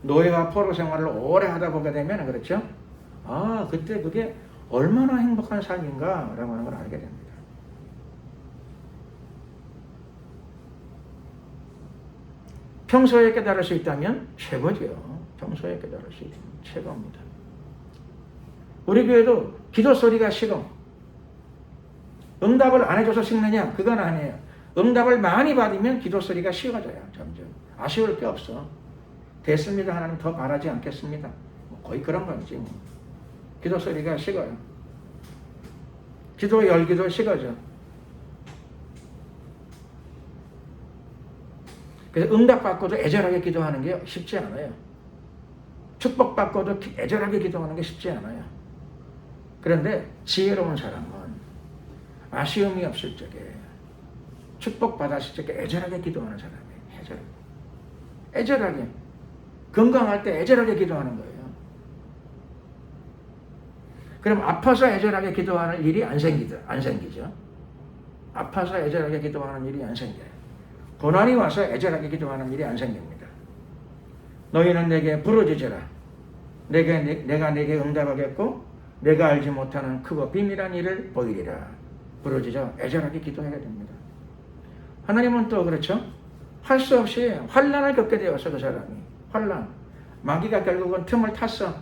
노예와 포로 생활을 오래 하다 보게 되면 그렇죠? 아, 그때 그게 얼마나 행복한 삶인가 라고 하는 걸 알게 됩니다. 평소에 깨달을 수 있다면 최고죠. 평소에 깨달을 수 있다면 최고입니다. 우리 교회도 기도 소리가 싫어. 응답을 안 해줘서 식느냐? 그건 아니에요. 응답을 많이 받으면 기도 소리가 쉬워져요. 점점. 아쉬울 게 없어. 됐습니다. 하나님 더 바라지 않겠습니다. 거의 그런 거지. 기도 소리가 식어요. 기도 열기도 식어져. 그래서 응답받고도 애절하게 기도하는 게 쉽지 않아요. 축복받고도 애절하게 기도하는 게 쉽지 않아요. 그런데 지혜로운 사람은 아쉬움이 없을 적에 축복받았을 적에 애절하게 기도하는 사람이에요. 애절하게. 건강할 때 애절하게 기도하는 거예요. 그럼 아파서 애절하게 기도하는 일이 안 생기죠. 아파서 애절하게 기도하는 일이 안 생겨요. 고난이 와서 애절하게 기도하는 일이 안 생깁니다. 너희는 내게 부르짖으라. 내가 내게 응답하겠고 내가 알지 못하는 크고 비밀한 일을 보이리라. 부르짖어 애절하게 기도해야 됩니다. 하나님은 또 그렇죠. 할 수 없이 환난을 겪게 되어서 그 사람이 환난. 마귀가 결국은 틈을 탔어.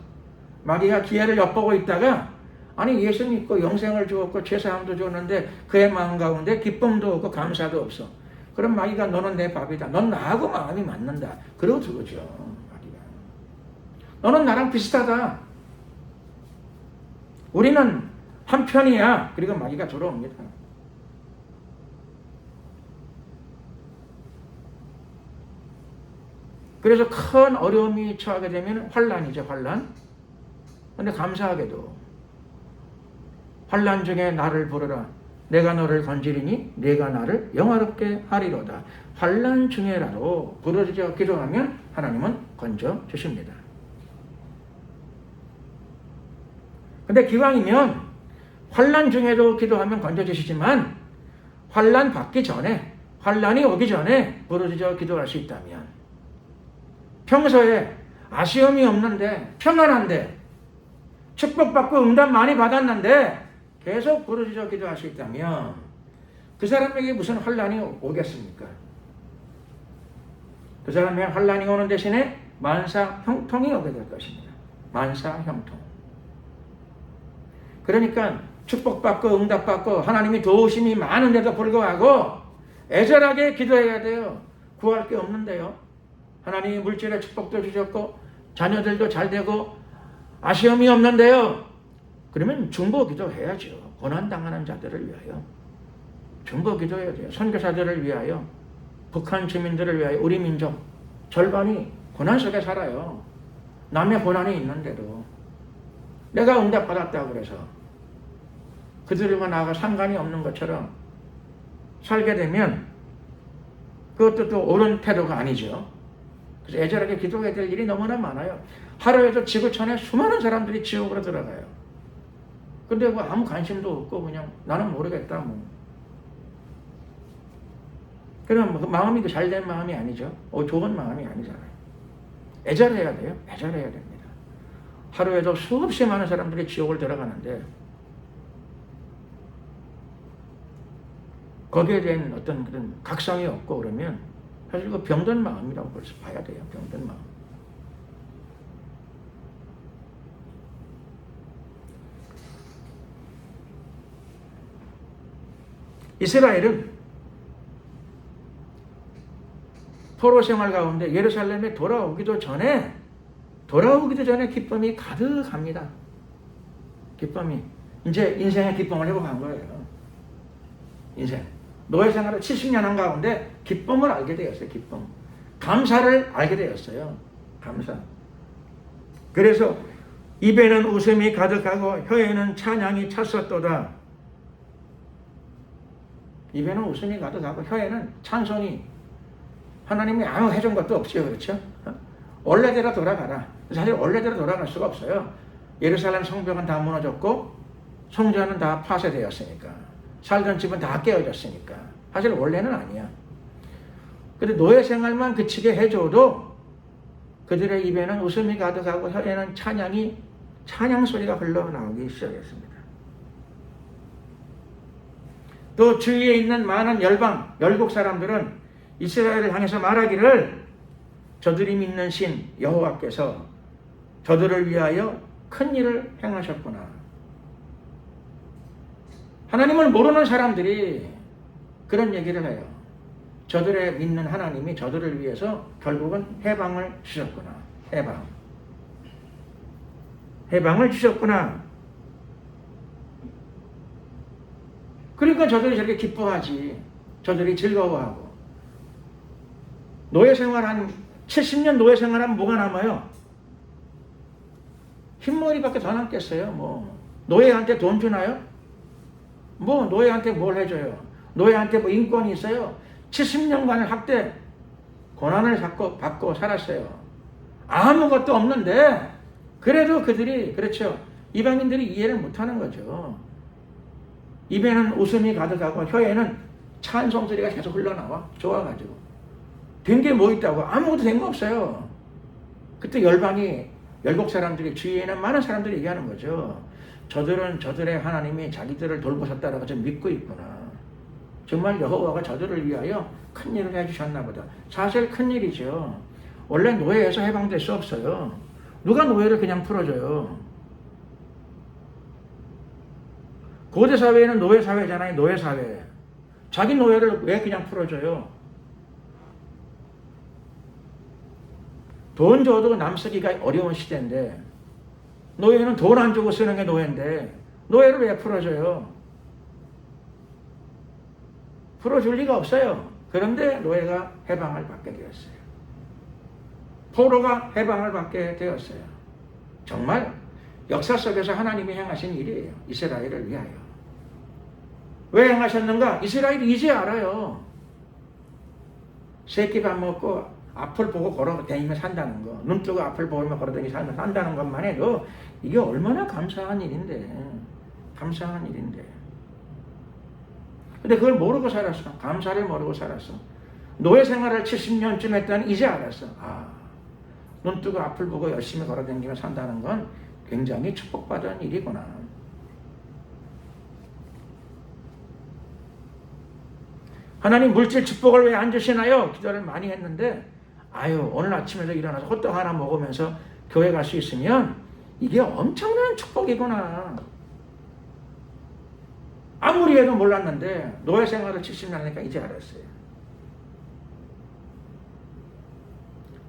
마귀가 기회를 엿보고 있다가 아니 예수 믿고 영생을 주었고 죄사함도 줬는데 그의 마음 가운데 기쁨도 없고 감사도 없어. 그럼 마귀가 너는 내 밥이다. 넌 나하고 마음이 맞는다. 그러고 들어오죠. 마귀가. 너는 나랑 비슷하다. 우리는 한 편이야. 그리고 마귀가 들어옵니다. 그래서 큰 어려움이 처하게 되면 환난이죠. 환난. 그런데 감사하게도 환난 중에 나를 부르라. 내가 너를 건지리니 내가 나를 영화롭게 하리로다. 환난 중에라도 부르짖어 기도하면 하나님은 건져 주십니다. 근데 기왕이면 환난 중에도 기도하면 건져 주시지만 환난 받기 전에 환난이 오기 전에 부르짖어 기도할 수 있다면 평소에 아쉬움이 없는데 평안한데 축복받고 응답 많이 받았는데 계속 부르짖어 기도할 수 있다면 그 사람에게 무슨 환난이 오겠습니까? 그 사람에게 환난이 오는 대신에 만사 형통이 오게 될 것입니다. 만사 형통. 그러니까 축복받고 응답받고 하나님이 도우심이 많은데도 불구하고 애절하게 기도해야 돼요. 구할 게 없는데요. 하나님이 물질의 축복도 주셨고 자녀들도 잘 되고 아쉬움이 없는데요. 그러면 중보 기도해야죠. 고난당하는 자들을 위하여. 중보 기도해야 돼요. 선교사들을 위하여. 북한 주민들을 위하여. 우리 민족 절반이 고난 속에 살아요. 남의 고난이 있는데도 내가 응답받았다고 그래서 그들과 나가 상관이 없는 것처럼 살게 되면 그것도 또 옳은 태도가 아니죠. 그래서 애절하게 기도해야 될 일이 너무나 많아요. 하루에도 지구촌에 수많은 사람들이 지옥으로 들어가요. 근데 뭐 아무 관심도 없고 그냥 나는 모르겠다 뭐. 그럼 그 마음이 잘된 마음이 아니죠. 좋은 마음이 아니잖아요. 애절해야 돼요. 애절해야 됩니다. 하루에도 수없이 많은 사람들이 지옥을 들어가는데 거기에 대한 어떤 그런 각성이 없고 그러면 사실 그 병든 마음이라고 벌써 봐야 돼요. 병든 마음. 이스라엘은 포로 생활 가운데 예루살렘에 돌아오기도 전에 기쁨이 가득합니다. 기쁨이. 이제 인생의 기쁨을 회복한 거예요. 인생. 노예 생활을 70년 한 가운데 기쁨을 알게 되었어요. 기쁨. 감사를 알게 되었어요. 감사. 그래서 입에는 웃음이 가득하고 혀에는 찬양이 찼었도다. 입에는 웃음이 가득하고 혀에는 찬송이. 하나님이 아무 해준 것도 없어요. 그렇죠? 원래대로 돌아가라. 사실 원래대로 돌아갈 수가 없어요. 예루살렘 성벽은 다 무너졌고 성전은 다 파쇄되었으니까. 살던 집은 다 깨어졌으니까. 사실 원래는 아니야. 근데 노예 생활만 그치게 해줘도 그들의 입에는 웃음이 가득하고 혀에는 찬양 소리가 흘러나오기 시작했습니다. 또 주위에 있는 많은 열국 사람들은 이스라엘을 향해서 말하기를 저들이 믿는 신 여호와께서 저들을 위하여 큰 일을 행하셨구나. 하나님을 모르는 사람들이 그런 얘기를 해요. 저들의 믿는 하나님이 저들을 위해서 결국은 해방을 주셨구나. 해방을 주셨구나. 그러니까 저들이 저렇게 기뻐하지. 저들이 즐거워하고. 노예 생활한 70년 노예 생활하면 뭐가 남아요? 흰머리밖에 더 남겠어요. 뭐 노예한테 돈 주나요? 뭐 노예한테 뭘 해줘요? 노예한테 뭐 인권이 있어요? 70년간의 학대 고난을 받고 살았어요. 아무것도 없는데 그래도 그들이 그렇죠. 이방인들이 이해를 못하는 거죠. 입에는 웃음이 가득하고 혀에는 찬송 소리가 계속 흘러나와. 좋아가지고. 된 게 뭐 있다고? 아무것도 된 거 없어요. 그때 열국 사람들이 주위에 있는 많은 사람들이 얘기하는 거죠. 저들은 저들의 하나님이 자기들을 돌보셨다라고 좀 믿고 있구나. 정말 여호와가 저들을 위하여 큰 일을 해주셨나 보다. 사실 큰 일이죠. 원래 노예에서 해방될 수 없어요. 누가 노예를 그냥 풀어줘요. 고대 사회에는 노예 사회잖아요. 노예 사회. 자기 노예를 왜 그냥 풀어줘요? 돈 줘도 남 쓰기가 어려운 시대인데 노예는 돈 안 주고 쓰는 게 노예인데 노예를 왜 풀어줘요? 풀어줄 리가 없어요. 그런데 노예가 해방을 받게 되었어요. 포로가 해방을 받게 되었어요. 정말 역사 속에서 하나님이 행하신 일이에요. 이스라엘을 위하여. 왜 행하셨는가? 이스라엘이 이제 알아요. 새끼 밥 먹고 앞을 보고 걸어다니며 산다는 거, 눈 뜨고 앞을 보며 걸어다니며 산다는 것만 해도 이게 얼마나 감사한 일인데. 근데 그걸 모르고 살았어. 감사를 모르고 살았어. 노예 생활을 70년쯤 했더니 이제 알았어. 눈 뜨고 앞을 보고 열심히 걸어다니며 산다는 건 굉장히 축복받은 일이구나. 하나님 물질 축복을 왜 안 주시나요? 기도를 많이 했는데 오늘 아침에도 일어나서 호떡 하나 먹으면서 교회 갈 수 있으면 이게 엄청난 축복이구나. 아무리 해도 몰랐는데 노예 생활을 70년 하니까 이제 알았어요.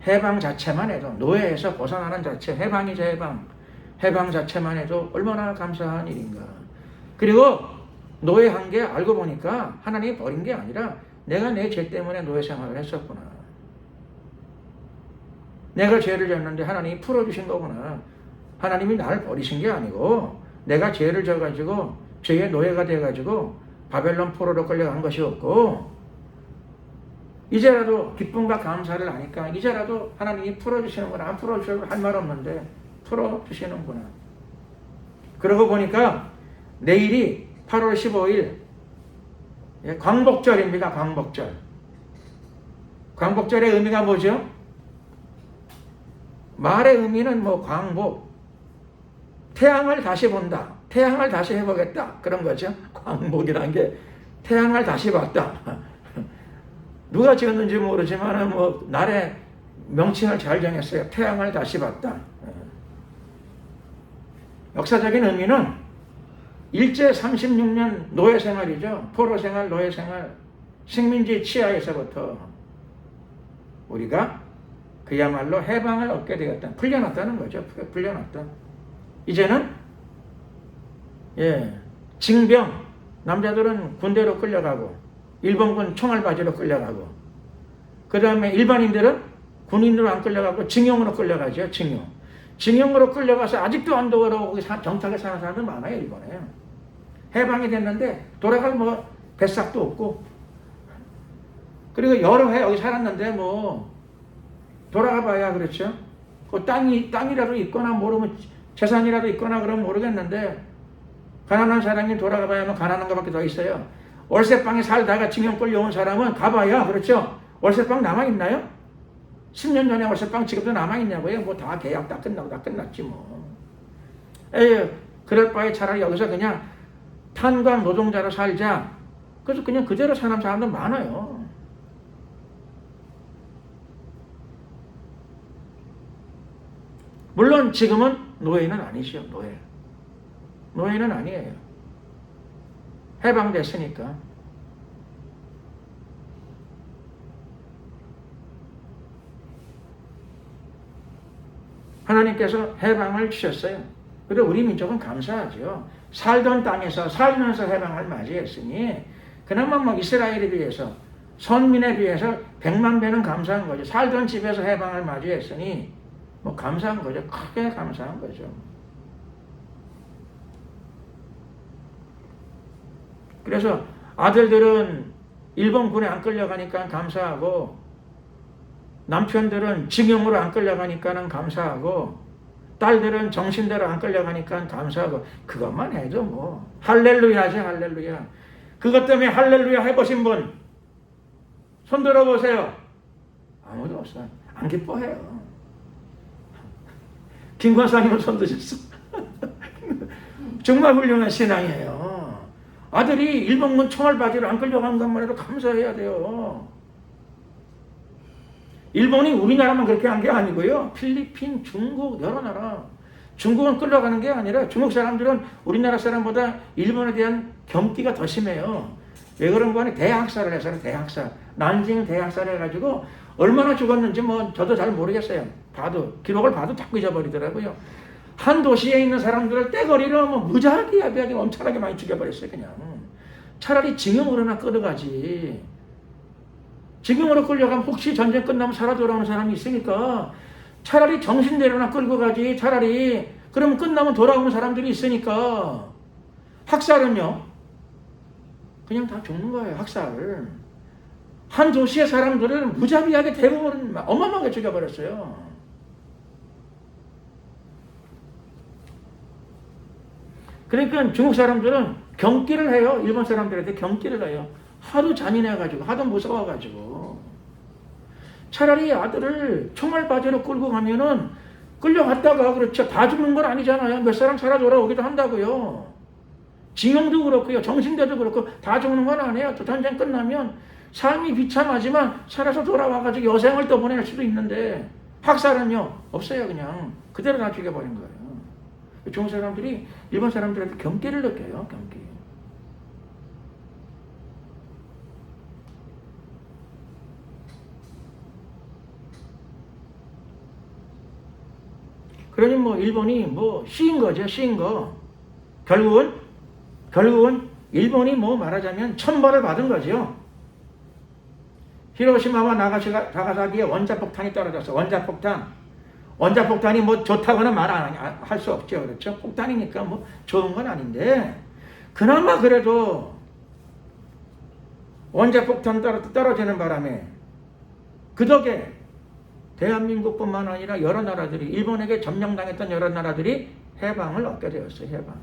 해방 자체만 해도 노예에서 벗어나는 자체, 해방이죠. 해방 자체만 해도 얼마나 감사한 일인가. 그리고 노예한 게 알고 보니까 하나님이 버린 게 아니라 내가 내 죄 때문에 노예 생활을 했었구나. 내가 죄를 졌는데 하나님이 풀어주신 거구나. 하나님이 나를 버리신 게 아니고 내가 죄를 져가지고 죄의 노예가 돼가지고 바벨론 포로로 끌려간 것이었고 이제라도 기쁨과 감사를 하니까 이제라도 하나님이 풀어주시는구나. 안 풀어주셔도 할 말 없는데 풀어주시는구나. 그러고 보니까 내일이 8월 15일 광복절입니다. 광복절. 광복절의 의미가 뭐죠? 말의 의미는 뭐 광복, 태양을 다시 본다, 태양을 다시 해보겠다 그런 거죠. 광복이라는 게 태양을 다시 봤다. 누가 지었는지 모르지만 뭐 날의 명칭을 잘 정했어요. 태양을 다시 봤다. 역사적인 의미는 일제 36년 노예 생활이죠. 포로 생활, 노예 생활, 식민지 치하에서부터 우리가 그야말로 해방을 얻게 되었다. 풀려났다는 거죠. 풀려났다. 이제는 징병, 남자들은 군대로 끌려가고 일본군 총알바지로 끌려가고 그 다음에 일반인들은 군인으로 안 끌려가고 징용으로 끌려가죠. 징용으로 끌려가서 아직도 안 돌아오고 정착에 사는 사람들 많아요. 일본에. 해방이 됐는데 돌아갈 뭐 뱃삭도 없고 그리고 여러 해 여기 살았는데 뭐 돌아가 봐야 그렇죠. 그 땅이라도 있거나 모르면 재산이라도 있거나 그러면 모르겠는데 가난한 사람이 돌아가 봐야 가난한 것밖에 더 있어요. 월세방에 살다가 징용 끌려온 사람은 가봐야 그렇죠. 월세방 남아있나요? 10년 전에 월세방 지금도 남아있냐고요? 뭐 다 계약 다 끝나고 다 끝났지 뭐. 그럴 바에 차라리 여기서 그냥 탄광 노동자로 살자. 그래서 그냥 그대로 사는 사람들 많아요. 물론 지금은 노예는 아니죠. 노예는 아니에요. 해방됐으니까. 하나님께서 해방을 주셨어요. 그리고 우리 민족은 감사하죠. 살던 땅에서 살면서 해방을 맞이했으니 그나마 뭐 이스라엘에 비해서 선민에 비해서 100만 배는 감사한 거죠. 살던 집에서 해방을 맞이했으니 뭐 감사한 거죠. 크게 감사한 거죠. 그래서 아들들은 일본군에 안 끌려가니까 감사하고 남편들은 징용으로 안 끌려가니까는 감사하고 딸들은 정신대로 안 끌려가니까 감사하고 그것만 해도 뭐 할렐루야지 할렐루야. 그것 때문에 할렐루야 해보신 분 손 들어보세요. 아무도 없어요. 안 기뻐해요. 김 권사님은 손 드셨어. 정말 훌륭한 신앙이에요. 아들이 일본군 총알바지를 안 끌려간 것만 해도 감사해야 돼요. 일본이 우리나라만 그렇게 한 게 아니고요. 필리핀, 중국, 여러 나라. 중국은 끌려가는 게 아니라 중국 사람들은 우리나라 사람보다 일본에 대한 경기가 더 심해요. 왜 그런 거니? 대학살을 해서는 대학살. 난징 대학살 해가지고 얼마나 죽었는지 뭐 저도 잘 모르겠어요. 기록을 봐도 자꾸 잊어버리더라고요. 한 도시에 있는 사람들을 떼거리로 뭐 무지하게 야비하게 엄청나게 많이 죽여버렸어요. 그냥. 차라리 징용으로나 끌어가지. 징용으로 끌려가면 혹시 전쟁 끝나면 살아 돌아오는 사람이 있으니까 차라리 정신대로나 끌고 가지. 차라리 그러면 끝나면 돌아오는 사람들이 있으니까. 학살은요 그냥 다 죽는 거예요. 학살을 한 도시의 사람들을 무자비하게 대부분 어마어마하게 죽여버렸어요. 그러니까 중국 사람들은 경기를 해요. 일본 사람들한테 경기를 해요. 하도 잔인해가지고 하도 무서워가지고. 차라리 아들을 총알바지로 끌고 가면은 끌려갔다가 그렇죠. 다 죽는 건 아니잖아요. 몇 사람 살아 돌아오기도 한다고요. 징용도 그렇고요. 정신대도 그렇고 다 죽는 건 아니에요. 또 전쟁 끝나면 삶이 비참하지만 살아서 돌아와가지고 여생을 또 보낼 수도 있는데 학살은요 없어요. 그냥 그대로 다 죽여버린 거예요. 중국 사람들이 일본 사람들한테 경계를 느껴요. 경계. 그러니 뭐 일본이 뭐 쉬인 거죠. 쉬인 거. 결국은 일본이 뭐 말하자면 천벌을 받은 거죠. 히로시마와 나가사키에 원자폭탄이 떨어졌어. 원자폭탄이 뭐 좋다거나 말 할 수 없죠. 그렇죠? 폭탄이니까 뭐 좋은 건 아닌데 그나마 그래도 원자폭탄 떨어지는 바람에 그 덕에 대한민국뿐만 아니라 여러 나라들이, 일본에게 점령당했던 여러 나라들이 해방을 얻게 되었어요. 해방.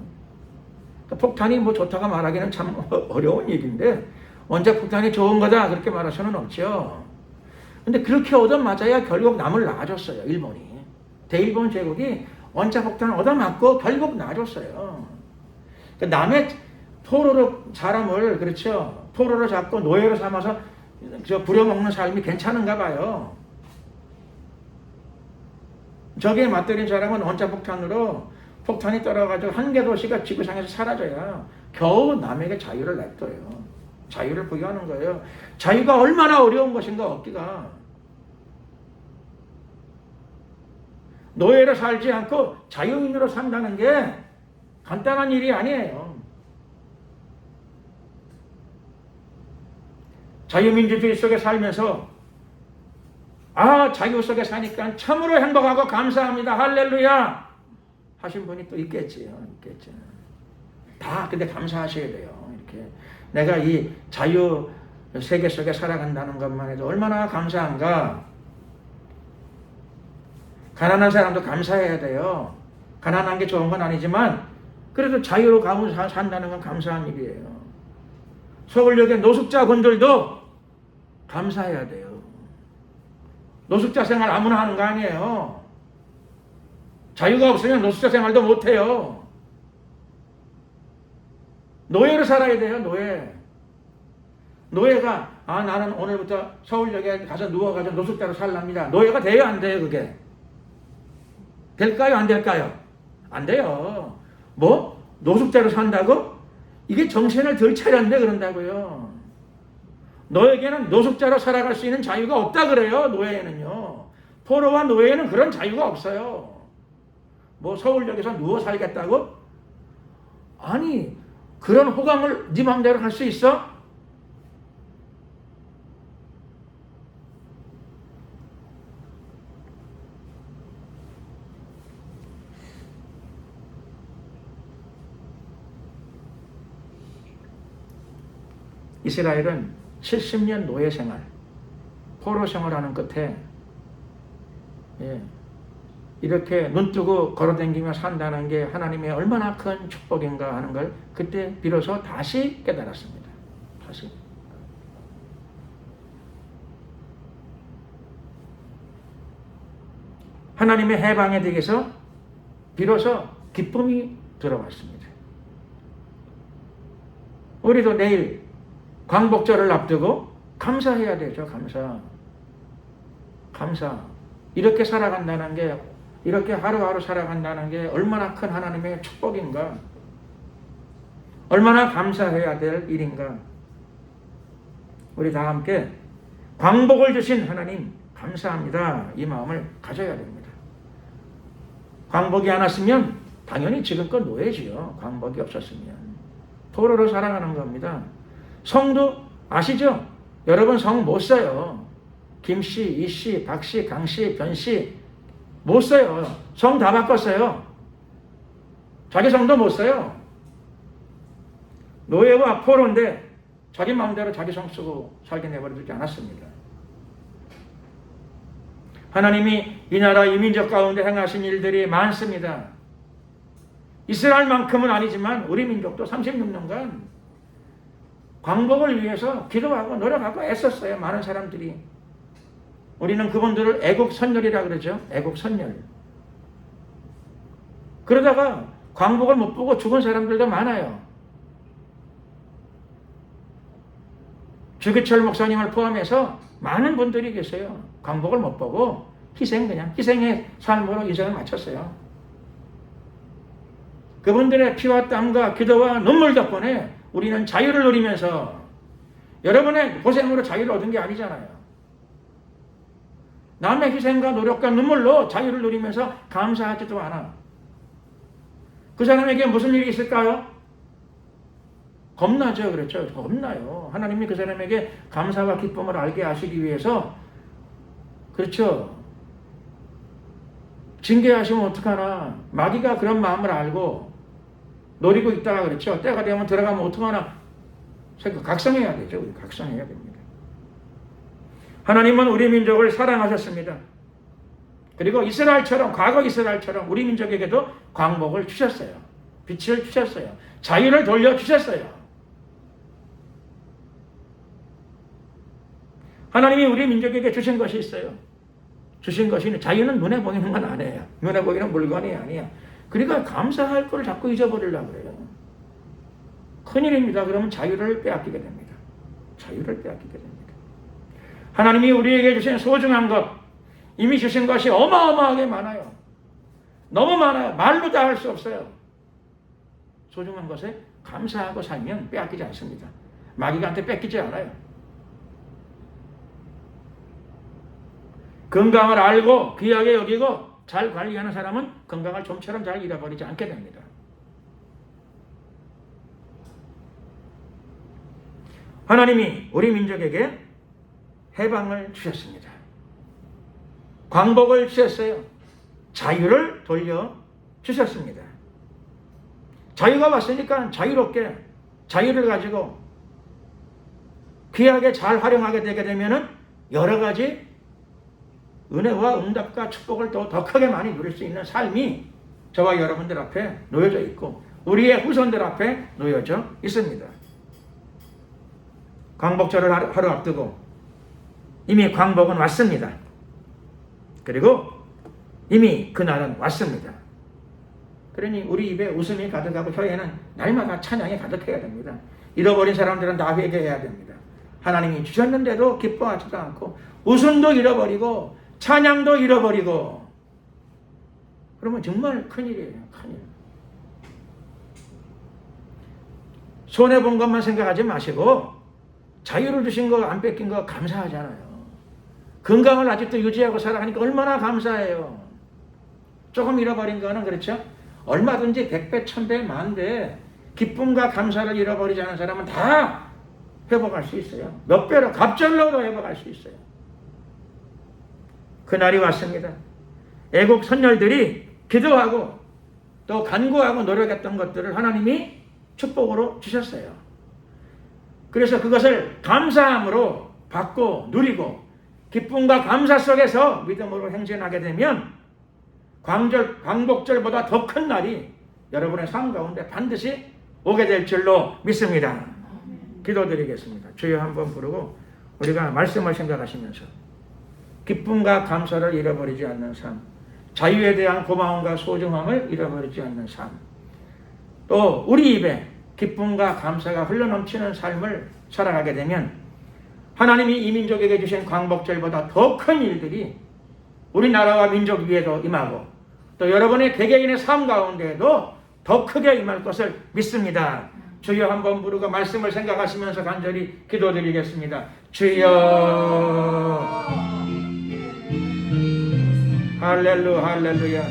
그러니까 폭탄이 뭐 좋다가 말하기는 참 어려운 얘기인데 원자폭탄이 좋은 거다 그렇게 말할 수는 없죠. 근데 그렇게 얻어맞아야 결국 남을 놔줬어요. 일본이. 대일본 제국이 원자폭탄을 얻어맞고 결국 놔줬어요. 그러니까 남의 포로로 사람을, 그렇죠, 포로로 잡고 노예로 삼아서 부려먹는 삶이 괜찮은가 봐요. 저기에 맞들인 사람은 원자폭탄으로 폭탄이 떨어가지고 한 개 도시가 지구상에서 사라져야 겨우 남에게 자유를 냅둬요. 자유를 부여하는 거예요. 자유가 얼마나 어려운 것인가 얻기가. 노예로 살지 않고 자유인으로 산다는 게 간단한 일이 아니에요. 자유민주주의 속에 살면서 자유 속에 사니까 참으로 행복하고 감사합니다. 할렐루야 하신 분이 또 있겠지요. 다 근데 감사하셔야 돼요. 이렇게 내가 이 자유 세계 속에 살아간다는 것만 해도 얼마나 감사한가. 가난한 사람도 감사해야 돼요. 가난한 게 좋은 건 아니지만 그래도 자유로 가면서 산다는 건 감사한 일이에요. 서울역의 노숙자분들도 감사해야 돼요. 노숙자 생활 아무나 하는 거 아니에요. 자유가 없으면 노숙자 생활도 못해요. 노예로 살아야 돼요. 노예가 나는 오늘부터 서울역에 가서 누워가지고 노숙자로 살랍니다. 노예가 돼요? 안 돼요? 그게 될까요? 안 될까요? 안 돼요. 뭐? 노숙자로 산다고? 이게 정신을 덜 차렸네 그런다고요. 너에게는 노숙자로 살아갈 수 있는 자유가 없다 그래요. 노예에는요. 포로와 노예에는 그런 자유가 없어요. 뭐 서울역에서 누워 살겠다고? 아니 그런 호감을 네 맘대로 할 수 있어? 이스라엘은 70년 노예 생활, 포로 생활하는 끝에 이렇게 눈뜨고 걸어다니며 산다는 게 하나님의 얼마나 큰 축복인가 하는 걸 그때 비로소 다시 깨달았습니다. 다시. 하나님의 해방에 대해서 비로소 기쁨이 들어왔습니다. 우리도 내일 광복절을 앞두고 감사해야 되죠. 감사. 이렇게 살아간다는 게, 이렇게 하루하루 살아간다는 게 얼마나 큰 하나님의 축복인가. 얼마나 감사해야 될 일인가. 우리 다 함께 광복을 주신 하나님 감사합니다. 이 마음을 가져야 됩니다. 광복이 안 왔으면 당연히 지금껏 노예지요. 광복이 없었으면. 포로로 살아가는 겁니다. 성도 아시죠? 여러분 성 못 써요. 김씨, 이씨, 박씨, 강씨, 변씨 못 써요. 성 다 바꿨어요. 자기 성도 못 써요. 노예와 포로인데 자기 마음대로 자기 성 쓰고 살게 내버려두지 않았습니다. 하나님이 이 나라 이 민족 가운데 행하신 일들이 많습니다. 이스라엘만큼은 아니지만 우리 민족도 36년간 광복을 위해서 기도하고 노력하고 애썼어요. 많은 사람들이. 우리는 그분들을 애국선열이라 그러죠. 애국선열. 그러다가 광복을 못 보고 죽은 사람들도 많아요. 주기철 목사님을 포함해서 많은 분들이 계세요. 광복을 못 보고 희생의 삶으로 인생을 마쳤어요. 그분들의 피와 땀과 기도와 눈물 덕분에 우리는 자유를 누리면서, 여러분의 고생으로 자유를 얻은 게 아니잖아요. 남의 희생과 노력과 눈물로 자유를 누리면서 감사하지도 않아. 그 사람에게 무슨 일이 있을까요? 겁나죠. 그렇죠. 겁나요. 하나님이 그 사람에게 감사와 기쁨을 알게 하시기 위해서, 그렇죠, 징계하시면 어떡하나. 마귀가 그런 마음을 알고 노리고 있다가, 그렇죠, 때가 되면 들어가면 어떡하나. 각성해야 되죠. 우리 각성해야 됩니다. 하나님은 우리 민족을 사랑하셨습니다. 그리고 이스라엘처럼, 과거 이스라엘처럼 우리 민족에게도 광복을 주셨어요. 빛을 주셨어요. 자유를 돌려주셨어요. 하나님이 우리 민족에게 주신 것이 있어요. 주신 것이 자유는 눈에 보이는 건 아니에요. 눈에 보이는 물건이 아니에요. 그러니까 감사할 걸 자꾸 잊어버리려고 그래요. 큰일입니다. 그러면 자유를 빼앗기게 됩니다. 자유를 빼앗기게 됩니다. 하나님이 우리에게 주신 소중한 것, 이미 주신 것이 어마어마하게 많아요. 너무 많아요. 말로 다 할 수 없어요. 소중한 것에 감사하고 살면 빼앗기지 않습니다. 마귀한테 뺏기지 않아요. 건강을 알고 귀하게 여기고 잘 관리하는 사람은 건강을 좀처럼 잘 잃어버리지 않게 됩니다. 하나님이 우리 민족에게 해방을 주셨습니다. 광복을 주셨어요. 자유를 돌려주셨습니다. 자유가 왔으니까 자유롭게 자유를 가지고 귀하게 잘 활용하게 되게 되면 여러 가지 은혜와 응답과 축복을 더 크게 많이 누릴 수 있는 삶이 저와 여러분들 앞에 놓여져 있고 우리의 후손들 앞에 놓여져 있습니다. 광복절을 하루 앞두고 이미 광복은 왔습니다. 그리고 이미 그날은 왔습니다. 그러니 우리 입에 웃음이 가득하고 혀에는 날마다 찬양이 가득해야 됩니다. 잃어버린 사람들은 다 회개해야 됩니다. 하나님이 주셨는데도 기뻐하지도 않고 웃음도 잃어버리고 찬양도 잃어버리고 그러면 정말 큰일이에요. 큰일. 손해본 것만 생각하지 마시고 자유를 주신 거 안 뺏긴 거 감사하잖아요. 건강을 아직도 유지하고 살아가니까 얼마나 감사해요. 조금 잃어버린 거는 그렇죠. 얼마든지 100배, 1000배, 만배 기쁨과 감사를 잃어버리지 않은 사람은 다 회복할 수 있어요. 몇 배로 갑절로도 회복할 수 있어요. 그날이 왔습니다. 애국 선열들이 기도하고 또 간구하고 노력했던 것들을 하나님이 축복으로 주셨어요. 그래서 그것을 감사함으로 받고 누리고 기쁨과 감사 속에서 믿음으로 행진하게 되면 광복절보다 더 큰 날이 여러분의 삶 가운데 반드시 오게 될 줄로 믿습니다. 기도드리겠습니다. 주여 한번 부르고 우리가 말씀을 생각하시면서 기쁨과 감사를 잃어버리지 않는 삶, 자유에 대한 고마움과 소중함을 잃어버리지 않는 삶, 또 우리 입에 기쁨과 감사가 흘러넘치는 삶을 살아가게 되면 하나님이 이 민족에게 주신 광복절보다 더 큰 일들이 우리나라와 민족 위에도 임하고 또 여러분의 개개인의 삶 가운데에도 더 크게 임할 것을 믿습니다. 주여 한번 부르고 말씀을 생각하시면서 간절히 기도드리겠습니다. 주여 할렐루야.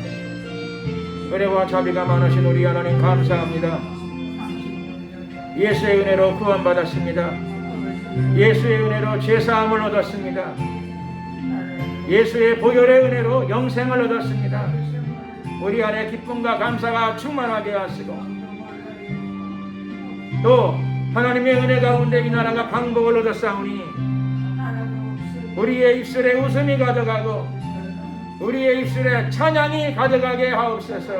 은혜와 자비가 많으신 우리 하나님 감사합니다. 예수의 은혜로 구원받았습니다. 예수의 은혜로 죄사함을 얻었습니다. 예수의 보혈의 은혜로 영생을 얻었습니다. 우리 안에 기쁨과 감사가 충만하게 하시고 또 하나님의 은혜 가운데 이 나라가 방복을 얻었사오니 우리의 입술에 웃음이 가득하고 우리의 입술에 찬양이 가득하게 하옵소서.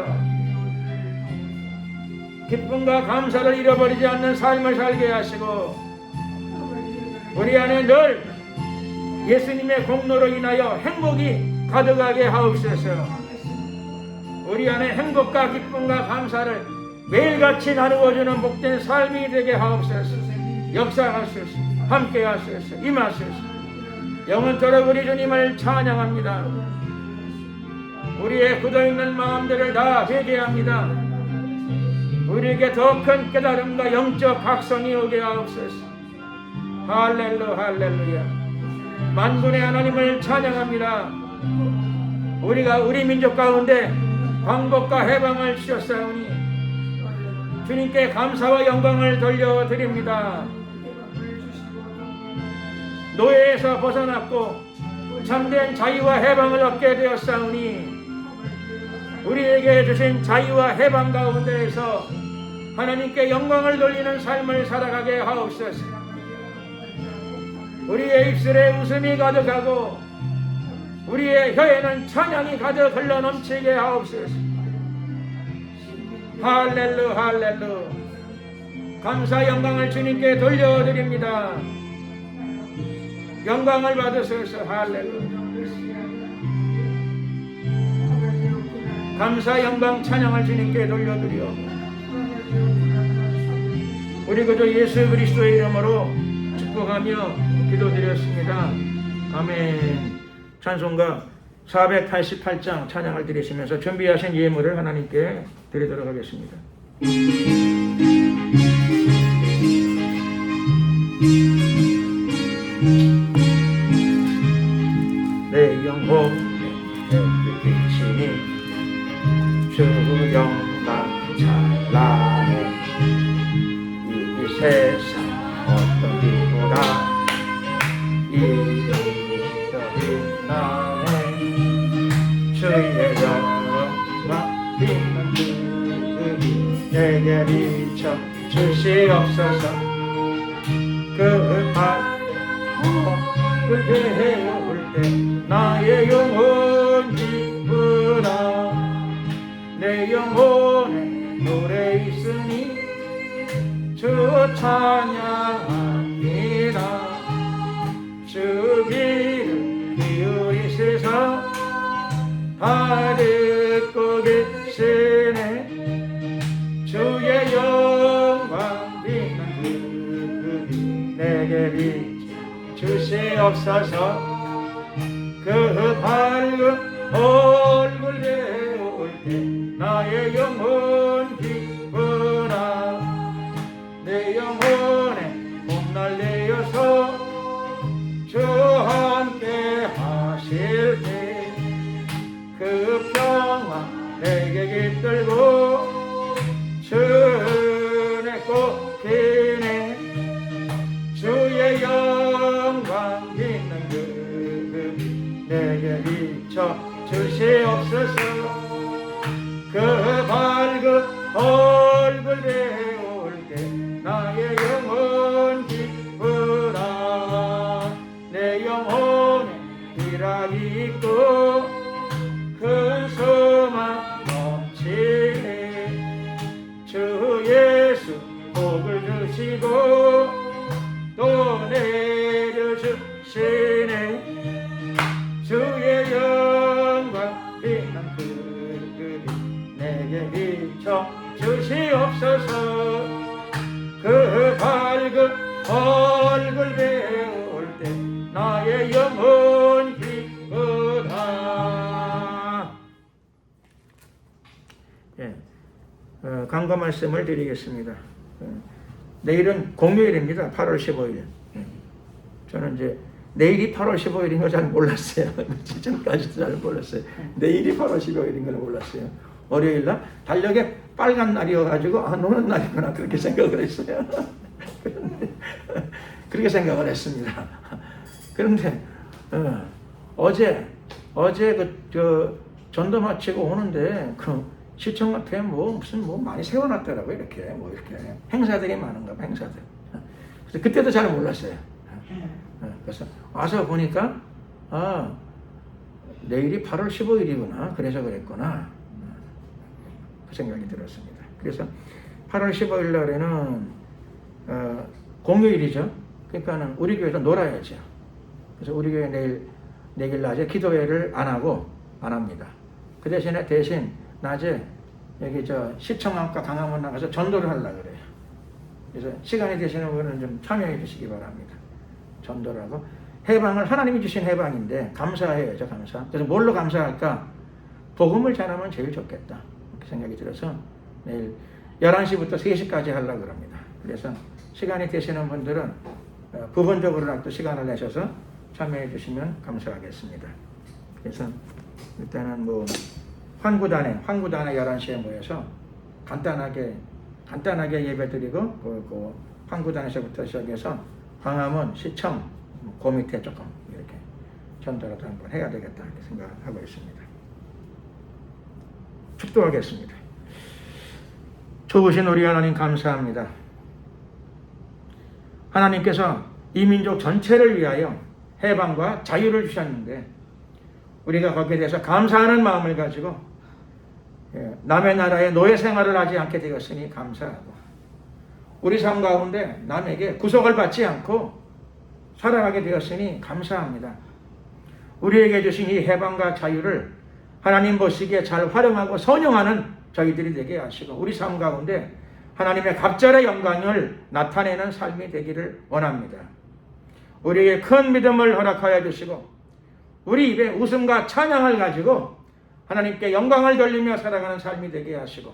기쁨과 감사를 잃어버리지 않는 삶을 살게 하시고 우리 안에 늘 예수님의 공로로 인하여 행복이 가득하게 하옵소서. 우리 안에 행복과 기쁨과 감사를 매일같이 나누어주는 복된 삶이 되게 하옵소서. 역사하소서. 함께 하소서. 임하소서. 영원토록 우리 주님을 찬양합니다. 우리의 굳어있는 마음들을 다 회개합니다. 우리에게 더 큰 깨달음과 영적 각성이 오게 하옵소서. 할렐루야. 만군의 하나님을 찬양합니다. 우리가 우리 민족 가운데 광복과 해방을 주셨사오니 주님께 감사와 영광을 돌려드립니다. 노예에서 벗어났고 참된 자유와 해방을 얻게 되었사오니 우리에게 주신 자유와 해방 가운데에서 하나님께 영광을 돌리는 삶을 살아가게 하옵소서. 우리의 입술에 웃음이 가득하고 우리의 혀에는 찬양이 가득 흘러 넘치게 하옵소서. 할렐루 할렐루. 감사 영광을 주님께 돌려드립니다. 영광을 받으소서. 할렐루. 감사 영광 찬양을 주님께 돌려드려 우리 구주 예수 그리스도의 이름으로 축복하며 기도드렸습니다. 아멘. 찬송가 488장 찬양을 드리시면서 준비하신 예물을 하나님께 드리도록 하겠습니다. 내 영혼에 빛이니 주 영광 찬란해 이 세상 어떤 이보다 빛나네 주의 영광 빛난 그이 내게 비춰 주시옵소서. 그 밝고 해올 때 나의 영혼 기쁘다. 내 영혼에 노래 있으니 주 찬양합니다. 주 귀를 기울이시사 다 듣고 계시네. 주의 영광 빛난 그 내게 비추시옵소서. 그 밝은 얼굴 배울 때 나의 영혼 기쁘나 내 영혼에 봄날 내어서 주 함께 하실 때 그 평화 내게 깃들고 주내 꽃피네. 주의 영광 빛난 그 내게 비춰 주시옵소서. 그 밝은 얼굴 배울 때 나의 영혼 기쁘다. 내 영혼에 희락이 있고 큰 소망 넘치네. 주 예수 복을 주시고 또 내려주시네. 주의 영광 빛난 그 내게 비춰 주시옵소서. 그 밝은 얼굴 배울 때 나의 영혼 기쁘다. 예, 강과 말씀을 드리겠습니다. 내일은 공휴일입니다. 8월 15일. 저는 이제 내일이 8월 15일인 거 잘 몰랐어요. 며칠 전까지도 잘 몰랐어요. 내일이 8월 15일인 걸 몰랐어요. 월요일날 달력에 빨간 날이어가지고 노는 날이구나 그렇게 생각을 했어요. 그렇게 생각을 했습니다. 그런데 어제 전도 마치고 오는데 시청 앞에 무슨 많이 세워놨더라고요. 이렇게 행사들이 많은가 봐. 행사들. 그래서 그때도 잘 몰랐어요. 그래서 와서 보니까 내일이 8월 15일이구나. 그래서 그랬구나. 그 생각이 들었습니다. 그래서 8월 15일 날에는 공휴일이죠. 그러니까는 우리 교회에서 놀아야죠. 그래서 우리 교회 내일 낮에 기도회를 안 합니다. 그 대신 낮에 여기 시청안과 강화문 나가서 전도를 하려고 그래요. 그래서 시간이 되시는 분은 좀 참여해 주시기 바랍니다. 전도를 하고 해방을 하나님이 주신 해방인데 감사해야죠. 감사. 그래서 뭘로 감사할까? 복음을 전하면 제일 좋겠다. 이렇게 생각이 들어서 내일 11시부터 3시까지 하려고 합니다. 그래서 시간이 되시는 분들은 부분적으로라도 시간을 내셔서 참여해 주시면 감사하겠습니다. 그래서 일단은 환구단에 11시에 모여서 간단하게 예배드리고 그 환구단에서부터 시작해서 광화문 시청 그 밑에 조금 이렇게 전도라도 한번 해야 되겠다 이렇게 생각하고 있습니다. 축도하겠습니다. 좋으신 우리 하나님 감사합니다. 하나님께서 이 민족 전체를 위하여 해방과 자유를 주셨는데 우리가 거기에 대해서 감사하는 마음을 가지고 남의 나라의 노예 생활을 하지 않게 되었으니 감사하고 우리 삶 가운데 남에게 구속을 받지 않고 살아가게 되었으니 감사합니다. 우리에게 주신 이 해방과 자유를 하나님 보시기에 잘 활용하고 선용하는 저희들이 되게 하시고 우리 삶 가운데 하나님의 갑절의 영광을 나타내는 삶이 되기를 원합니다. 우리에게 큰 믿음을 허락하여 주시고 우리 입에 웃음과 찬양을 가지고 하나님께 영광을 돌리며 살아가는 삶이 되게 하시고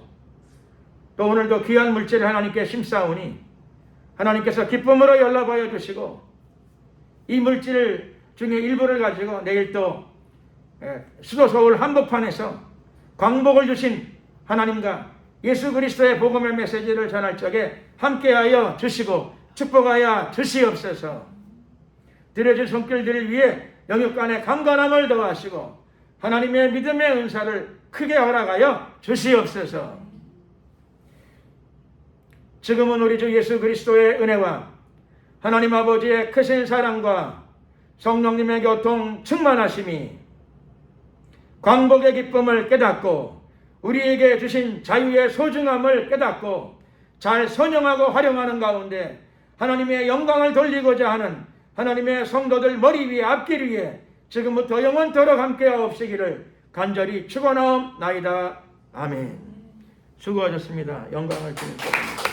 또 오늘도 귀한 물질을 하나님께 심사오니 하나님께서 기쁨으로 연락하여 주시고 이 물질 중에 일부를 가지고 내일 또 수도 서울 한복판에서 광복을 주신 하나님과 예수 그리스도의 복음의 메시지를 전할 적에 함께하여 주시고 축복하여 주시옵소서. 드려진 손길들을 위해 영육간의 강건함을 더하시고 하나님의 믿음의 은사를 크게 허락하여 주시옵소서. 지금은 우리 주 예수 그리스도의 은혜와 하나님 아버지의 크신 사랑과 성령님의 교통 충만하심이 광복의 기쁨을 깨닫고 우리에게 주신 자유의 소중함을 깨닫고 잘 선용하고 활용하는 가운데 하나님의 영광을 돌리고자 하는 하나님의 성도들 머리 위에 앞길 위에 지금부터 영원토록 함께하옵시기를 간절히 축원하옵나이다. 아멘. 수고하셨습니다. 영광을 주님.